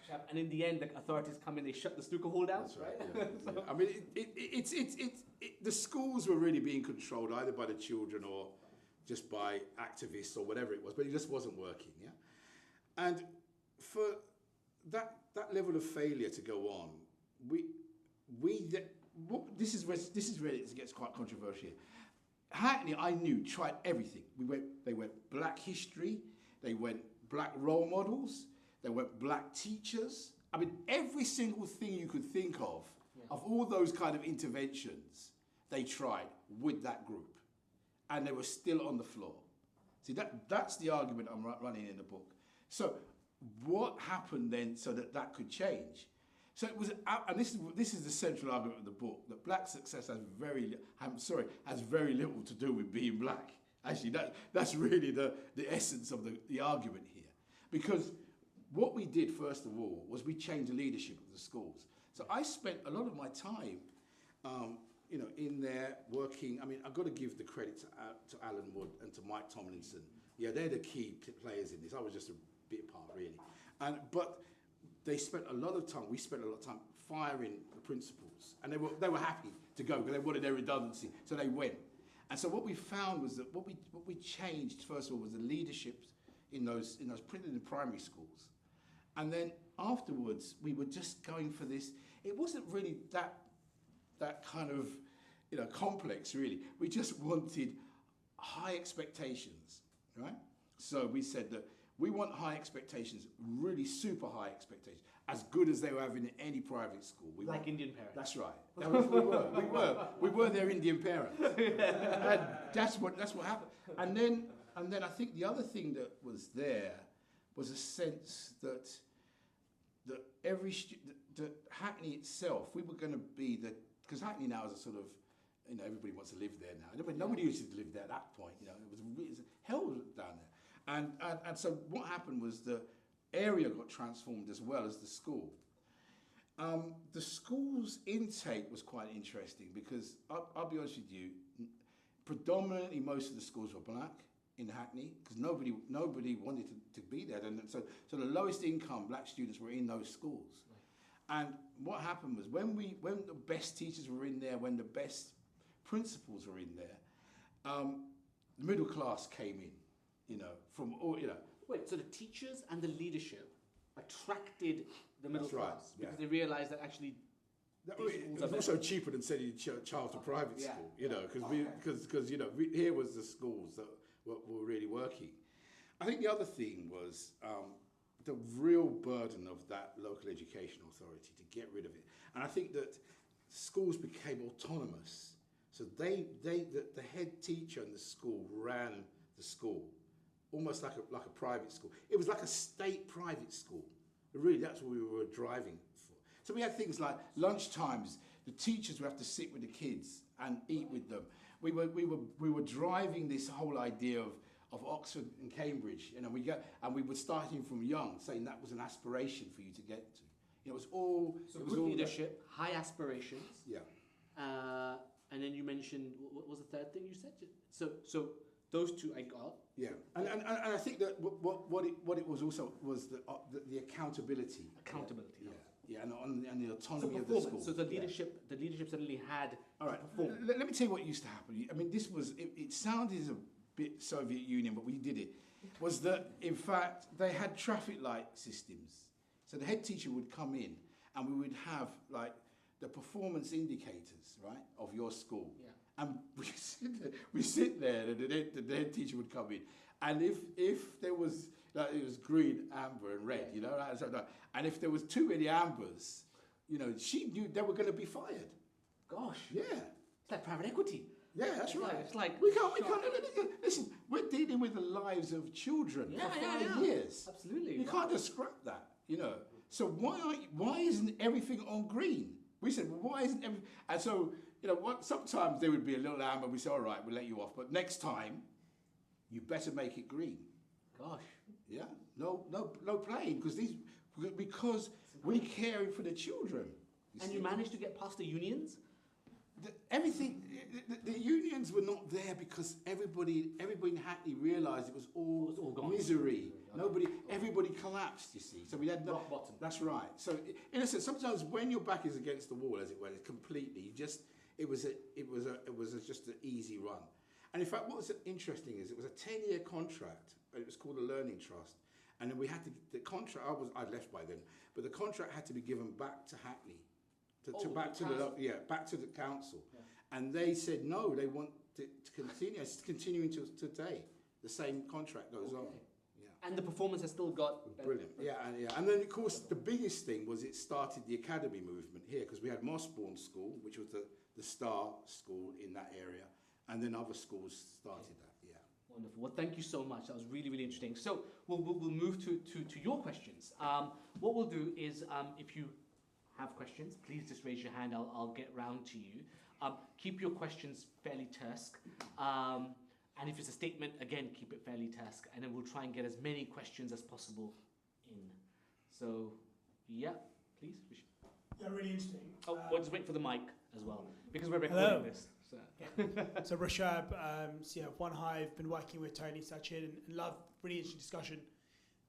S2: chap, and in the end, the authorities come in, they shut the snooker hall down.
S3: That's right. Yeah. So. I mean, the schools were really being controlled either by the children or just by activists or whatever it was, but it just wasn't working. Yeah, and for that level of failure to go on, this is where it gets quite controversial. Hackney, I knew, tried everything. They went black history, they went black role models, they went black teachers. I mean, every single thing you could think of all those kind of interventions, they tried with that group. and they were still on the floor. See, that's the argument I'm running in the book. So what happened then so that could change? So it was, and this is the central argument of the book, that black success has very little to do with being black. Actually, that's really the essence of the argument here. Because what we did, first of all, was we changed the leadership of the schools. So I spent a lot of my time, in there working. I mean, I've got to give the credit to Alan Wood and to Mike Tomlinson. Yeah, they're the key players in this. I was just a bit part, really. But they spent a lot of time, we spent a lot of time firing the principals. And they were happy to go because they wanted their redundancy. So they went. And so what we found was that what we changed, first of all, was the leadership in those the primary schools. And then afterwards, we were just going for this. It wasn't really that kind of complex, really. We just wanted high expectations, right? So we said that we want high expectations, really super high expectations, as good as they were having in any private school.
S2: Indian parents.
S3: That's right. We were their Indian parents. And that's what happened. And then I think the other thing that was there was a sense that Hackney itself, we were going to be because Hackney now is a sort of, everybody wants to live there now. Nobody used to live there at that point. It was hell down there. And so what happened was the area got transformed as well as the school. The school's intake was quite interesting because I'll be honest with you, predominantly most of the schools were black in Hackney because nobody wanted to be there. And so the lowest income black students were in those schools. And what happened was when the best teachers were in there, when the best principals were in there, the middle class came in, from all,
S2: Wait, so the teachers and the leadership attracted the middle
S3: That's right,
S2: class because they realized that actually
S3: it was also cheaper than sending your child to private school, because here was the schools that were really working. I think the other thing was the real burden of that local education authority to get rid of it, and I think that schools became autonomous. So the head teacher in the school ran the school, almost like a private school. It was like a state private school. Really, that's what we were driving for. So we had things like lunch times. The teachers would have to sit with the kids and eat with them. We were driving this whole idea of Oxford and Cambridge. We were starting from young, saying that was an aspiration for you to get to. It was all.
S2: So it was good leadership, high aspirations.
S3: Yeah.
S2: And then you mentioned, what was the third thing you said? So those two I got.
S3: Yeah, and I think that what it was also was the accountability.
S2: Accountability.
S3: Yeah, and the autonomy of the school.
S2: So the leadership suddenly had.
S3: All right. Let me tell you what used to happen. I mean, this was it sounded a bit Soviet Union, but we did it. Was that in fact they had traffic light systems. So the head teacher would come in, and we would have like the performance indicators, right, of your school.
S2: Yeah.
S3: And we sit there, and the head teacher would come in, and if there was it was green, amber, and red, and if there was too many ambers, she knew they were going to be fired.
S2: Gosh.
S3: Yeah.
S2: It's like private equity.
S3: Yeah, that's right.
S2: It's like
S3: we can't listen. We're dealing with the lives of children for 5 years.
S2: Absolutely.
S3: You can't just scrap that, So why isn't everything on green? We said, well, why isn't everything? And so. Sometimes there would be a little amber. We say, all right, we'll let you off. But next time, you better make it green.
S2: Gosh.
S3: Yeah. No playing because we're caring for the children.
S2: You managed to get past the unions?
S3: The unions were not there because everybody in Hackney realised it was all
S2: gone. Misery.
S3: Everybody collapsed. You see, so we had
S2: rock bottom.
S3: That's right. So in a sense, sometimes when your back is against the wall, as it were, completely, it was just an easy run. And in fact, what was interesting is it was a 10-year contract. It was called a learning trust, and then we had the contract. I'd left by then, but the contract had to be given back to Hackney. Back to the council, and they said no. They want it to continue. It's continuing to today. The same contract goes on. Yeah.
S2: And the performance has still got
S3: brilliant. And then of course the biggest thing was it started the academy movement here because we had Mossbourne School, which was the star school in that area, And then other schools started that, yeah.
S2: Wonderful. Well, thank you so much. That was really, really interesting. So we'll move to your questions. What we'll do is, if you have questions, please just raise your hand. I'll get round to you. Keep your questions fairly terse. And if it's a statement, again, keep it fairly terse. And then we'll try and get as many questions as possible in. So, yeah, please.
S4: Yeah, really interesting.
S2: Oh, we'll just wait for the mic as well, because we're recording this. So,
S4: so Rashab, One Hive, been working with Tony Sewell and love really interesting discussion.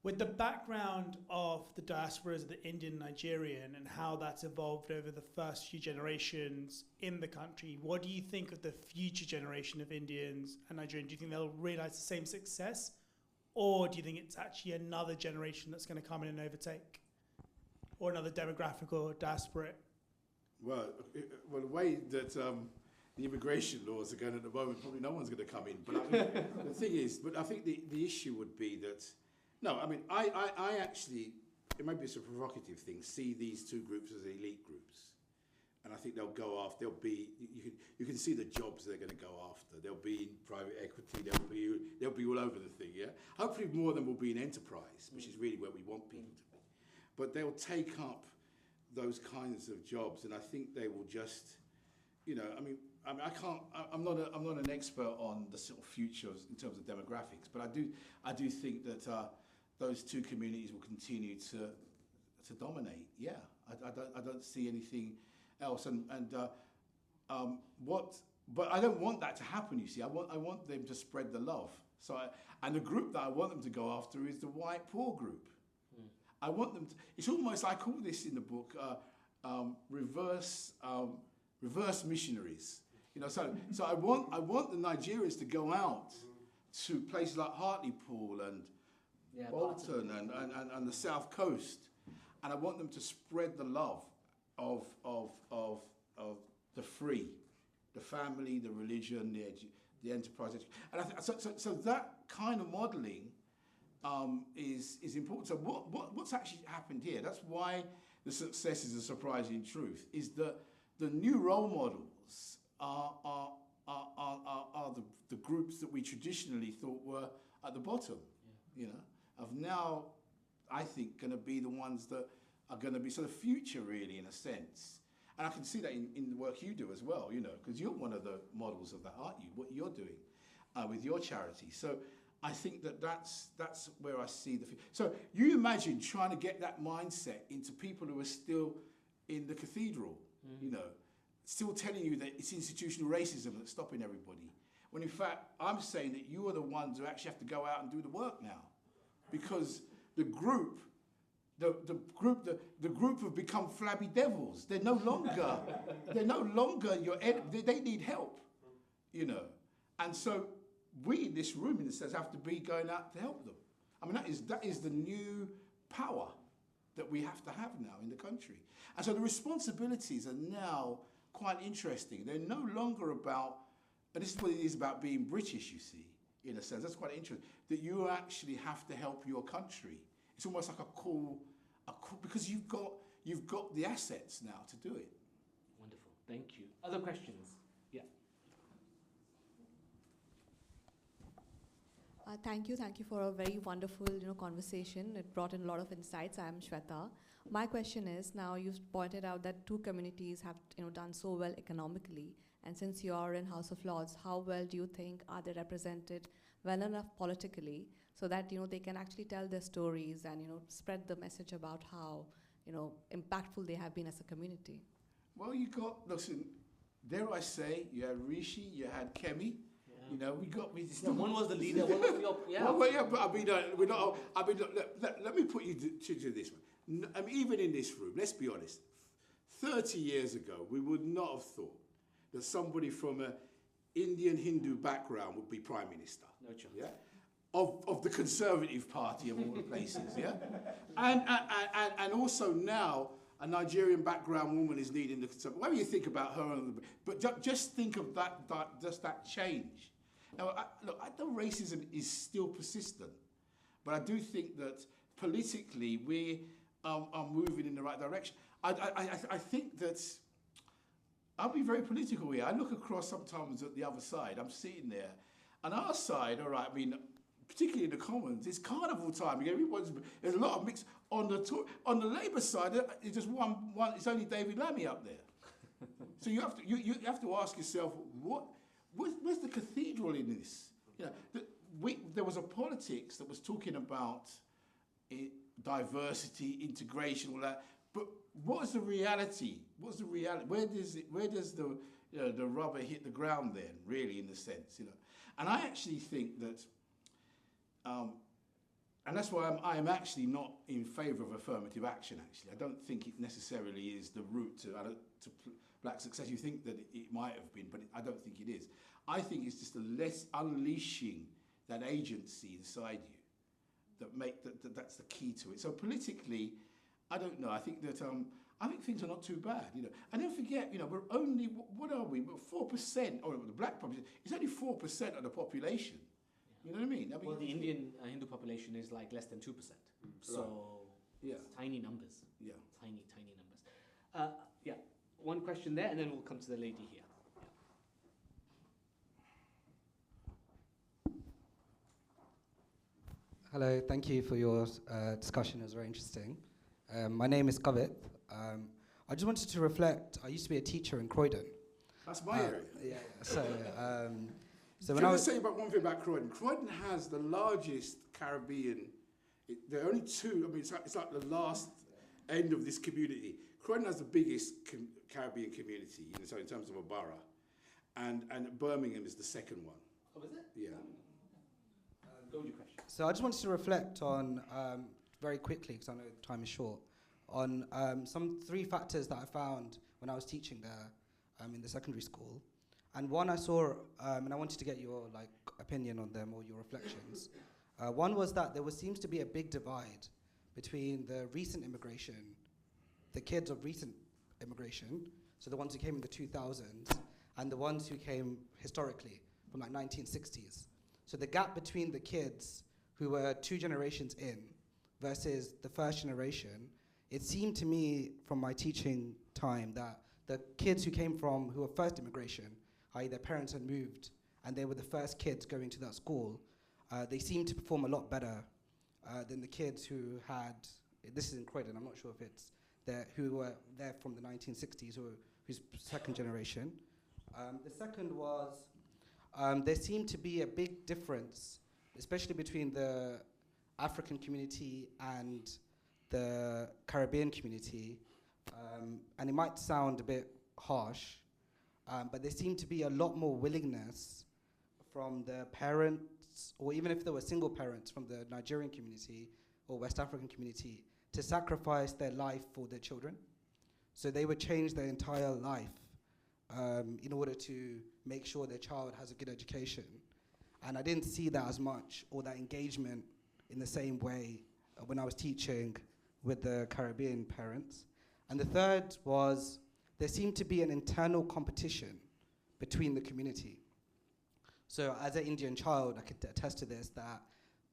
S4: With the background of the diasporas of the Indian Nigerian and how that's evolved over the first few generations in the country, what do you think of the future generation of Indians and Nigerians? Do you think they'll realize the same success? Or do you think it's actually another generation that's going to come in and overtake? Or another demographic or diaspora?
S3: Well, the way that the immigration laws are going at the moment, probably no one's going to come in. But I mean, the thing is, but I think the issue would be that, no, I mean, I actually, it maybe it's a provocative thing, see these two groups as elite groups. And I think they'll go after, they'll be, you can see the jobs they're going to go after. They'll be in private equity, they'll be all over the thing, yeah? Hopefully more of them will be in enterprise, which is really where we want people to be. But they'll take up those kinds of jobs, and I think they will just, you know, I mean, I'm not an expert on the sort of futures in terms of demographics, but I do think that those two communities will continue to dominate. Yeah, I don't see anything else, but I don't want that to happen. You see, I want them to spread the love. So, and the group that I want them to go after is the white poor group. I want them to. It's almost, I call this in the book reverse missionaries. You know, so I want the Nigerians to go out to places like Hartlepool and Bolton and the South Coast, and I want them to spread the love of the free, the family, the religion, the enterprise, and so that kind of modelling is important. So what's actually happened here? That's why the success is a surprising truth. Is that the new role models are the groups that we traditionally thought were at the bottom. You know, of now, I think going to be the ones that are going to be sort of future, really, in a sense. And I can see that in the work you do as well, you know, because you're one of the models of that, aren't you? What you're doing with your charity. So I think that's where I see the future. So you imagine trying to get that mindset into people who are still in the cathedral, you know, still telling you that it's institutional racism that's stopping everybody. When in fact, I'm saying that you are the ones who actually have to go out and do the work now. Because the group have become flabby devils. They're no longer they need help, you know. And so we in this room, in a sense, have to be going out to help them. I mean, that is the new power that we have to have now in the country. And so the responsibilities are now quite interesting. They're no longer about, and this is what it is about being British, you see, in a sense. That's quite interesting, that you actually have to help your country. It's almost like a call, because you've got the assets now to do it.
S2: Wonderful, thank you. Other questions? Yeah.
S5: Thank you for a very wonderful, conversation. It brought in a lot of insights. I am Shweta. My question is, now you've pointed out that two communities have, done so well economically, and since you are in House of Lords, how well do you think are they represented well enough politically so that they can actually tell their stories and spread the message about how impactful they have been as a community?
S3: Well, listen, dare I say, you had Rishi, you had Kemi. You know,
S2: one was the leader, one was the
S3: Well, yeah, but I mean, let me put you to this one. I mean, even in this room, let's be honest. 30 years ago, we would not have thought that somebody from an Indian Hindu background would be Prime Minister.
S2: No chance.
S3: Yeah? Of the Conservative Party of all the places, yeah? And also now, a Nigerian background woman is leading the Conservative. What do you think about her? But just think of that change. Now, look, I know racism is still persistent, but I do think that politically we are moving in the right direction. I think that I'll be very political here. I look across sometimes at the other side. I'm sitting there, and our side, all right. I mean, particularly in the Commons, it's carnival time. There's a lot of mix on the Labour side. It's just one. It's only David Lammy up there. So you have to ask yourself, where's the cathedral in this? You know, there was a politics that was talking about diversity, integration, all that. But what is the reality? What's the reality? Where does the rubber hit the ground then? Really, in the sense, you know. And I actually think that, and that's why I am actually not in favour of affirmative action. Actually, I don't think it necessarily is the route to black success. You think that it might have been, but I don't think it is. I think it's just a less unleashing that agency inside you that's the key to it. So politically, I don't know. I think that I think things are not too bad, you know. And don't forget, you know, we're only what are we? We're 4%, or the black population. It's only 4% of the population. You know what I mean?
S2: Well, the Indian Hindu population is like less than 2%. So
S3: yeah,
S2: it's tiny numbers.
S3: Yeah,
S2: tiny numbers. Yeah, one question there, and then we'll come to the lady here.
S6: Hello, thank you for your discussion. It was very interesting. My name is Kavit. I just wanted to reflect. I used to be a teacher in Croydon.
S3: That's my area.
S6: Yeah. So
S3: Can I say about one thing about Croydon? Croydon has the largest Caribbean. There are only two. I mean, it's like the last end of this community. Croydon has the biggest Caribbean community, you know, so in terms of a borough, and Birmingham is the second one.
S2: Oh, is it?
S3: Yeah.
S2: Go with your question.
S6: So I just wanted to reflect on, very quickly, because I know time is short, on some 3 factors that I found when I was teaching there in the secondary school. And one I saw, and I wanted to get your opinion on them or your reflections. One was that seems to be a big divide between the recent immigration, the kids of recent immigration, so the ones who came in the 2000s, and the ones who came historically from 1960s. So the gap between the kids who were 2 generations in versus the first generation, it seemed to me from my teaching time that the kids who were first immigration, i.e. their parents had moved and they were the first kids going to that school, they seemed to perform a lot better than the kids who had, this is in Croydon, I'm not sure if it's there, who were there from the 1960s or who's second generation. The second was, there seemed to be a big difference, especially between the African community and the Caribbean community, and it might sound a bit harsh, but there seemed to be a lot more willingness from the parents, or even if there were single parents from the Nigerian community or West African community, to sacrifice their life for their children. So they would change their entire life in order to make sure their child has a good education. And I didn't see that as much, or that engagement in the same way when I was teaching with the Caribbean parents. And the third was, there seemed to be an internal competition between the community. So as an Indian child, I could attest to this, that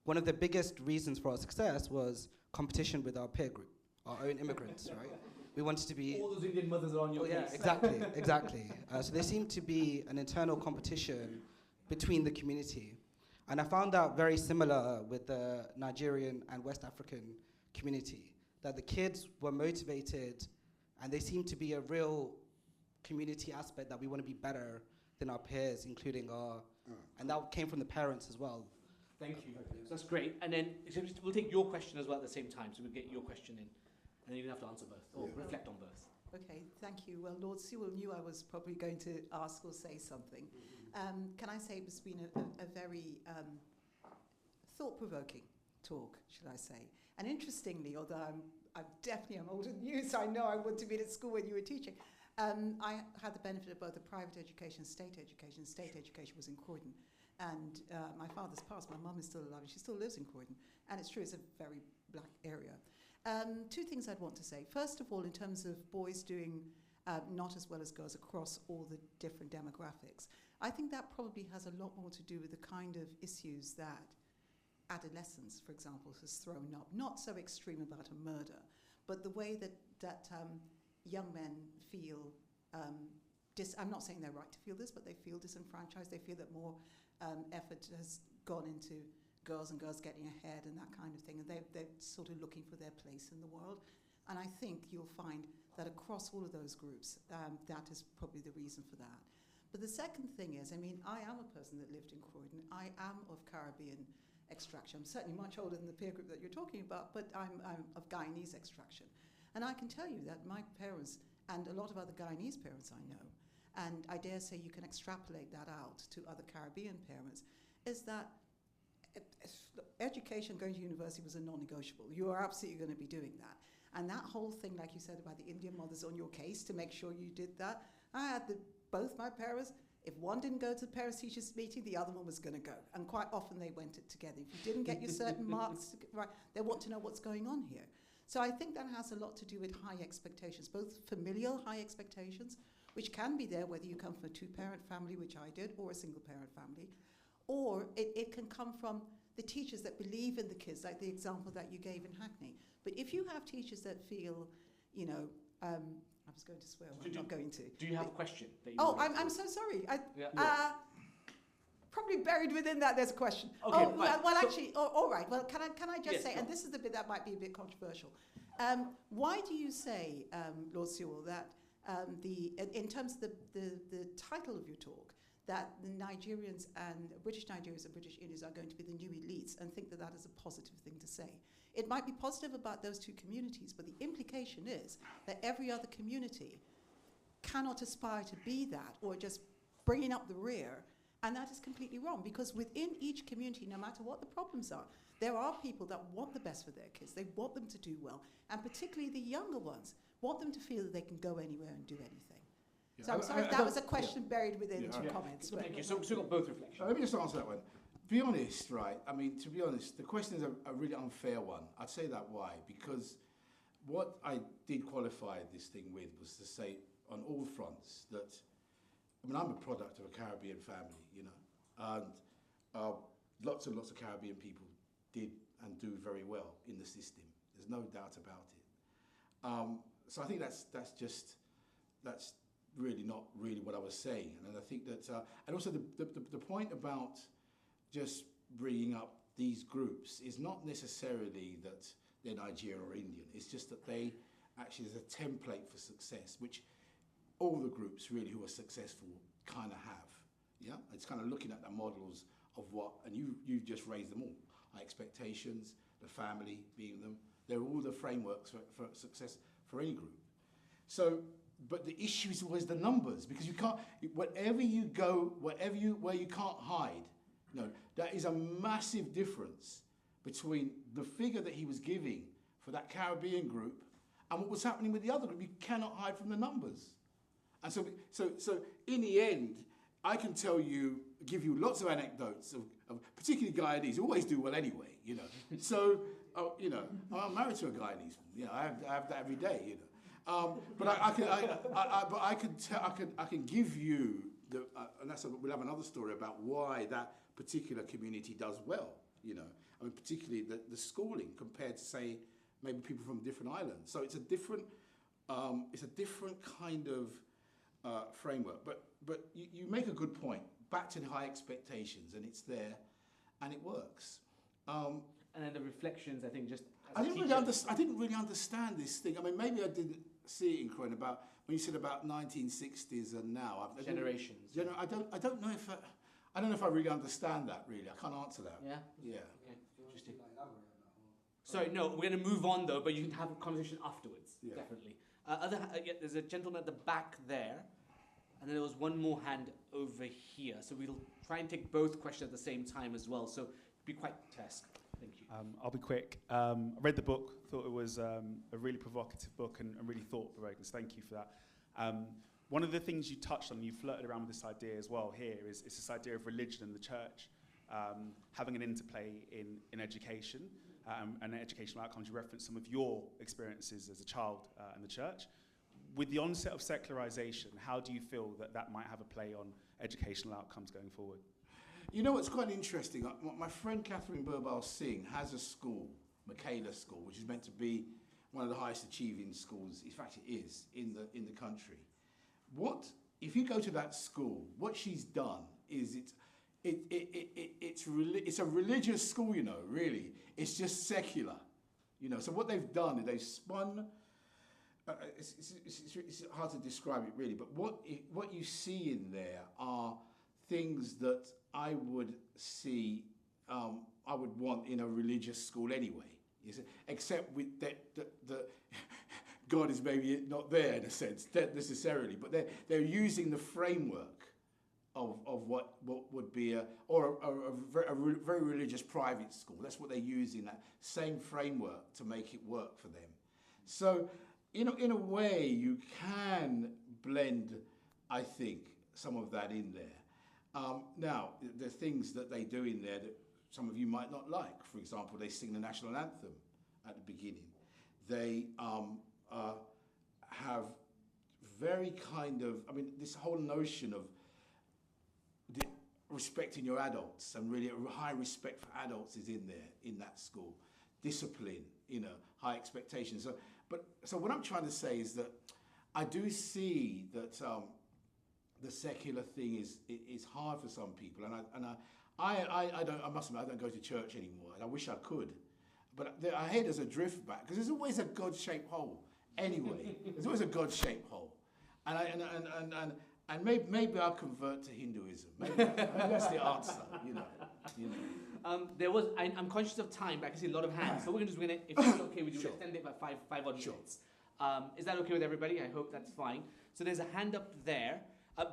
S6: one of the biggest reasons for our success was competition with our peer group, our own immigrants, right? We wanted to be...
S2: All those Indian mothers are on your case.
S6: Yeah, exactly, exactly. So there seemed to be an internal competition between the community. And I found that very similar with the Nigerian and West African community, that the kids were motivated and there seemed to be a real community aspect that we want to be better than our peers, including our... And that came from the parents as well.
S2: Thank you. So that's great. And then we'll take your question as well at the same time, so we'll get your question in. And then you have to answer both, or reflect on both.
S7: Okay, thank you. Well, Lord Sewell knew I was probably going to ask or say something. Can I say it's been a very thought-provoking talk, should I say. And interestingly, although I'm older than you, so I know I wouldn't have been at school when you were teaching, I had the benefit of both the private education, state education. State education was in Croydon. And my father's passed, my mum is still alive, and she still lives in Croydon. And it's true, it's a very black area. 2 things I'd want to say. First of all, in terms of boys doing not as well as girls across all the different demographics, I think that probably has a lot more to do with the kind of issues that adolescence, for example, has thrown up. Not so extreme about a murder, but the way that young men feel I'm not saying they're right to feel this, but they feel disenfranchised. They feel that more effort has gone into girls and girls getting ahead and that kind of thing, and they're sort of looking for their place in the world. And I think you'll find that across all of those groups, that is probably the reason for that. But the second thing is, I mean, I am a person that lived in Croydon. I am of Caribbean extraction. I'm certainly much older than the peer group that you're talking about, but I'm of Guyanese extraction. And I can tell you that my parents, and a lot of other Guyanese parents I know, and I dare say you can extrapolate that out to other Caribbean parents, is that education, going to university was a non-negotiable. You are absolutely going to be doing that. And that whole thing, like you said, about the Indian mothers on your case to make sure you did that, I had both my parents, if one didn't go to the parents-teachers meeting, the other one was going to go. And quite often they went it together. If you didn't get your certain marks, right, they want to know what's going on here. So I think that has a lot to do with high expectations, both familial high expectations, which can be there whether you come from a two-parent family, which I did, or a single-parent family, or it can come from the teachers that believe in the kids, like the example that you gave in Hackney. But if you have teachers that feel, you know, I was going to swear, I'm not going to.
S2: Do you have a question? That you
S7: I'm so sorry. Probably buried within that, there's a question.
S2: Okay,
S7: well, actually, all right. Well, can I just say, and this is the bit that might be a bit controversial. Why do you say, Lord Sewell, that in terms of the title of your talk, that the Nigerians and British Nigerians and British Indians are going to be the new elites, and think that that is a positive thing to say? It might be positive about those two communities, but the implication is that every other community cannot aspire to be that, or just bringing up the rear, and that is completely wrong, because within each community, no matter what the problems are, there are people that want the best for their kids. They want them to do well, and particularly the younger ones want them to feel that they can go anywhere and do anything. Yeah. So I'm sorry if that was a question buried within two comments.
S2: Thank you. So we've got both reflections.
S3: Let me just answer that one. To be honest, right, I mean, to be honest, the question is a really unfair one. I'd say that why? Because what I did qualify this thing with was to say on all fronts that, I mean, I'm a product of a Caribbean family, you know, and lots and lots of Caribbean people did and do very well in the system. There's no doubt about it. So I think that's really not really what I was saying. And I think that, and also the point about just bringing up these groups is not necessarily that they're Nigerian or Indian. It's just that they actually, there's a template for success, which all the groups really who are successful kind of have. Yeah, it's kind of looking at the models of what, and you've just raised them all. Our expectations, the family being them, they're all the frameworks for success for any group. So, but the issue is always the numbers, because you can't, wherever you go, where you can't hide, no, that is a massive difference between the figure that he was giving for that Caribbean group and what was happening with the other group. You cannot hide from the numbers. And so in the end, I can give you lots of anecdotes of particularly Guyanese, who always do well anyway, you know. So, you know, I'm married to a Guyanese, you know, I have that every day, you know. But I can give you and we'll have another story about why that particular community does well, you know. I mean, particularly the schooling compared to, say, maybe people from different islands. So it's a different kind of framework. But you make a good point. Back to the high expectations, and it's there, and it works.
S2: And then the reflections, I think, just
S3: I didn't really understand this thing. I mean, maybe I didn't see it in Croydon about when you said about 1960s and now.
S2: Generations.
S3: I don't know if I really understand that. Really, I can't answer that.
S2: Yeah.
S3: Yeah.
S2: Okay. Interesting. Sorry, no, we're going to move on though, but you can have a conversation afterwards. Yeah. Definitely. There's a gentleman at the back there, and then there was one more hand over here. So we'll try and take both questions at the same time as well. So be quite task. Thank you.
S8: I'll be quick. I read the book, thought it was a really provocative book and really thought-provoking, so thank you for that. One of the things you touched on, you flirted around with this idea as well here, is this idea of religion and the church having an interplay in education and educational outcomes. You referenced some of your experiences as a child in the church. With the onset of secularization, how do you feel that might have a play on educational outcomes going forward?
S3: You know what's quite interesting? My friend Catherine Birbal Singh has a school, Michaela School, which is meant to be one of the highest achieving schools. In fact, it is in the country. What if you go to that school, what she's done is it's a religious school, you know, really. It's just secular, you know. So what they've done is they've spun, it's hard to describe it really, but what you see in there are things that I would see, I would want in a religious school anyway. You see, except with that God is maybe not there in a sense, not necessarily, but they're using the framework of what would be a very religious private school. That's what they use in that same framework to make it work for them. So, you know, in a way, you can blend, I think, some of that in there. Now, the things that they do in there that some of you might not like. For example, they sing the national anthem at the beginning. They have very kind of, I mean, this whole notion of respecting your adults, and really a high respect for adults is in there, in that school. Discipline, you know, high expectations. So what I'm trying to say is that I do see that the secular thing is hard for some people, and I must admit, I don't go to church anymore, and I wish I could. But I hear there's a drift back, because there's always a God-shaped hole. Anyway, there's always a God-shaped hole, and maybe I'll convert to Hinduism. Maybe that's the answer. You know.
S2: I'm conscious of time, but I can see a lot of hands. So we're gonna, if it's okay with you, we'll extend it by five odd minutes. Is that okay with everybody? I hope that's fine. So there's a hand up there.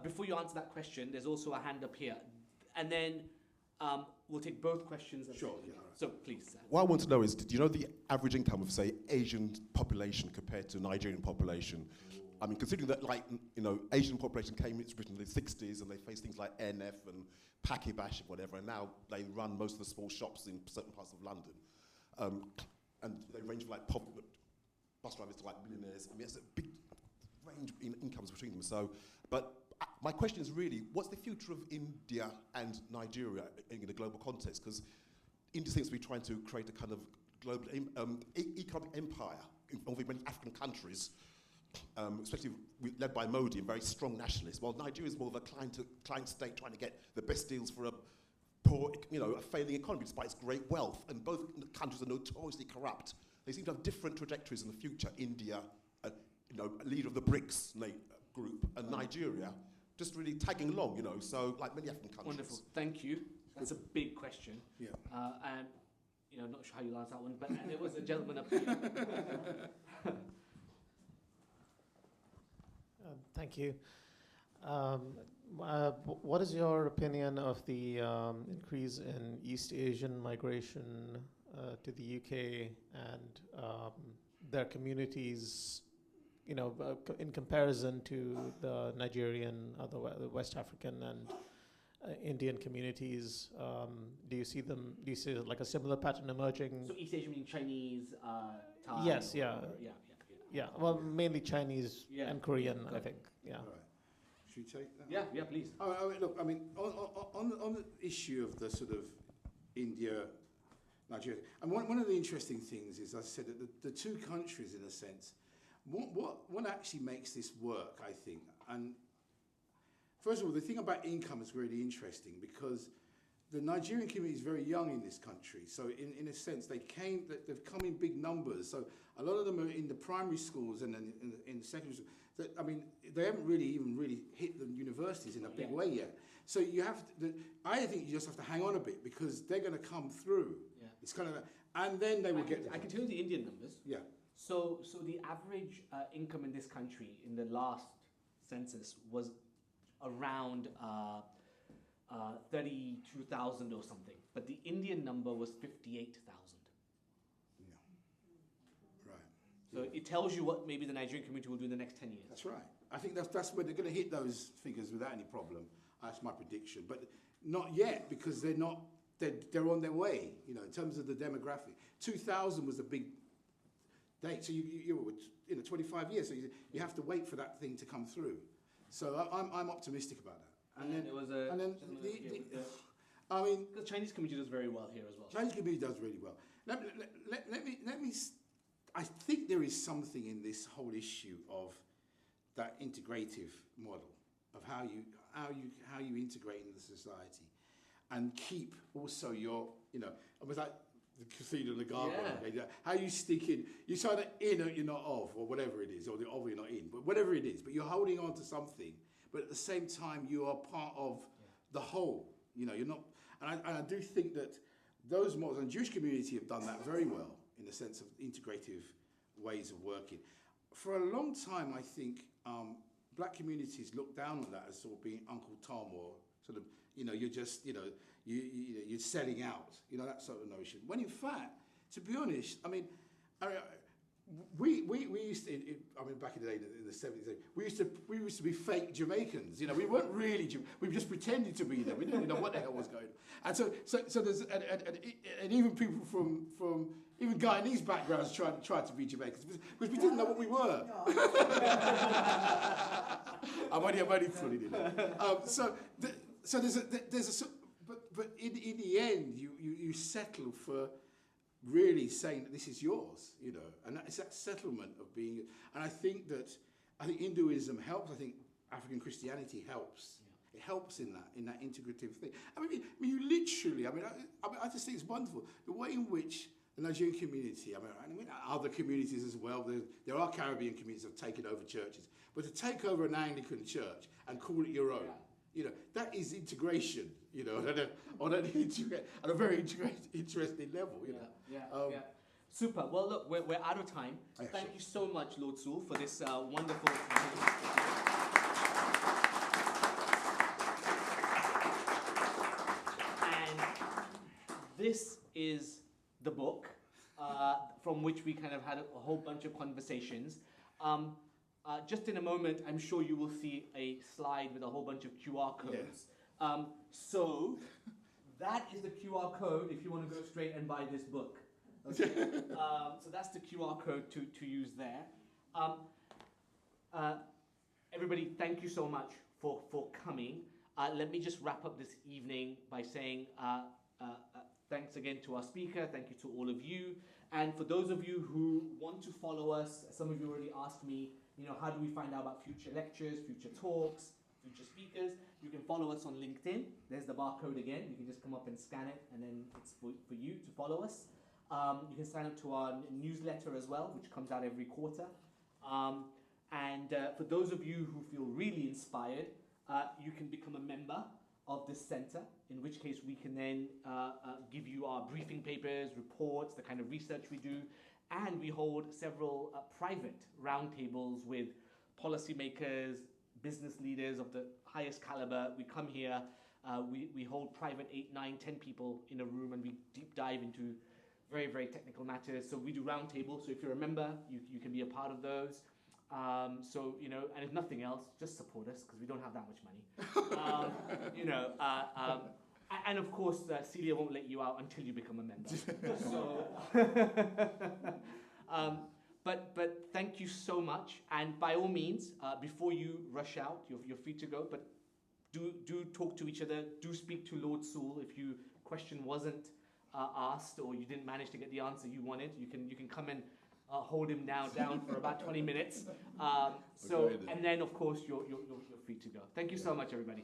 S2: Before you answer that question, there's also a hand up here, and then we'll take both questions.
S3: Sure. Yeah.
S2: So please.
S9: What I want to know is, do you know the average income of, say, Asian population compared to Nigerian population? I mean, considering that, like, you know, Asian population came into Britain in the 60s and they faced things like NF and Pakibash and whatever, and now they run most of the small shops in certain parts of London. And they range from, like, bus drivers to, like, millionaires. I mean, it's a big range in incomes between them. So, but my question is really, what's the future of India and Nigeria in the global context? Because India seems to be trying to create a kind of global economic empire involving many African countries, especially led by Modi, and very strong nationalists, while Nigeria is more of a client state trying to get the best deals for a poor, you know, a failing economy despite its great wealth. And both countries are notoriously corrupt. They seem to have different trajectories in the future. India, you know, a leader of the BRICS group, and Nigeria just really tagging along, you know, so like many African countries.
S2: Wonderful, thank you. That's a big question.
S3: Yeah.
S2: And, you know, not sure how you'll answer that one, but there was a gentleman up here.
S10: Thank you. What is your opinion of the increase in East Asian migration to the UK and their communities, you know, in comparison to the Nigerian, the West African and Indian communities? Do you see like a similar pattern emerging?
S2: So East Asian meaning Chinese, Thai?
S10: Yes, yeah. Yeah, well, mainly Chinese and Korean,
S2: Okay.
S10: I think. Yeah.
S3: All right. Should we take that?
S2: Yeah, please.
S3: Look, I mean, on the issue of the sort of India, Nigeria, and one of the interesting things is, as I said, that the two countries, in a sense, what actually makes this work, I think, and first of all, the thing about income is really interesting, because the Nigerian community is very young in this country. So in a sense, they've come in big numbers. So a lot of them are in the primary schools and then in secondary schools. I mean, they haven't even really hit the universities in a big way yet. So you have to, I think you just have to hang on a bit, because they're going to come through. Yeah. It's kind of, and then they will get.
S2: I can tell you the Indian numbers.
S3: Yeah.
S2: So the average income in this country in the last census was around 32,000 or something, but the Indian number was 58,000.
S3: Yeah. Right.
S2: So it tells you what maybe the Nigerian community will do in the next 10 years.
S3: That's right. I think that's where they're going to hit those figures without any problem. That's my prediction, but not yet, because they're not. They're on their way. You know, in terms of the demographic. 2000 was a big date. So you were in 25 years. So you have to wait for that thing to come through. So I'm optimistic about that. And then
S2: there was
S3: I mean,
S2: the Chinese community does very well here as well.
S3: Chinese community does really well. Let me. I think there is something in this whole issue of that integrative model. of how you integrate into society, and keep also your, you know, almost like the cathedral and the gargoyle.
S2: Yeah.
S3: Okay? How you stick in, you're either in or you're not of, or whatever it is, or the of you're not in, but whatever it is, but you're holding on to something, but at the same time you are part of the whole. You know, you're not, and I do think that those models, and Jewish community have done that very well in the sense of integrative ways of working. For a long time, I think black communities look down on that as sort of being Uncle Tom, or sort of, you know, you're just, you know, you're selling out, you know, that sort of notion. When in fact, to be honest, I mean, we used to, I mean, back in the day, in the 70s, we used to be fake Jamaicans. You know, we weren't really, we just pretended to be them. We didn't know what the hell was going on. And so there's, and even people from even Guyanese backgrounds tried to be Jamaicans because we didn't know what we were. I'm only fooling it. So there's a but in the end, you settle for really saying that this is yours, you know, and it's that settlement of being. And I think Hinduism helps. I think African Christianity helps. Yeah. It helps in that integrative thing. I mean, you literally. I just think it's wonderful the way in which the Nigerian community. I mean, other communities as well. There are Caribbean communities that have taken over churches, but to take over an Anglican church and call it your own. Yeah. You know, that is integration, you know, on a very interesting level, you know.
S2: Yeah. Super. Well, look, we're out of time. Thank you so much, Lord Sewell, for this wonderful... And this is the book from which we kind of had a whole bunch of conversations. Just in a moment, I'm sure you will see a slide with a whole bunch of QR codes. Yes. So that is the QR code if you want to go straight and buy this book. Okay? So that's the QR code to use there. Everybody, thank you so much for coming. Let me just wrap up this evening by saying thanks again to our speaker. Thank you to all of you. And for those of you who want to follow us, some of you already asked me, you know, how do we find out about future lectures, future talks, future speakers? You can follow us on LinkedIn. There's the barcode again. You can just come up and scan it, and then it's for you to follow us. You can sign up to our newsletter as well, which comes out every quarter. And for those of you who feel really inspired, you can become a member of this center, in which case we can then give you our briefing papers, reports, the kind of research we do. And we hold several private roundtables with policymakers, business leaders of the highest caliber. We come here, we hold private 8, 9, 10 people in a room, and we deep dive into very, very technical matters. So we do roundtables. So if you're a member, you can be a part of those. So, you know, and if nothing else, just support us because we don't have that much money. You know, and of course, Celia won't let you out until you become a member. So, but thank you so much. And by all means, before you rush out, you're free to go. But do talk to each other. Do speak to Lord Sewell if your question wasn't asked or you didn't manage to get the answer you wanted. You can come and hold him down for about 20 minutes. And then of course you're free to go. Thank you so much, everybody.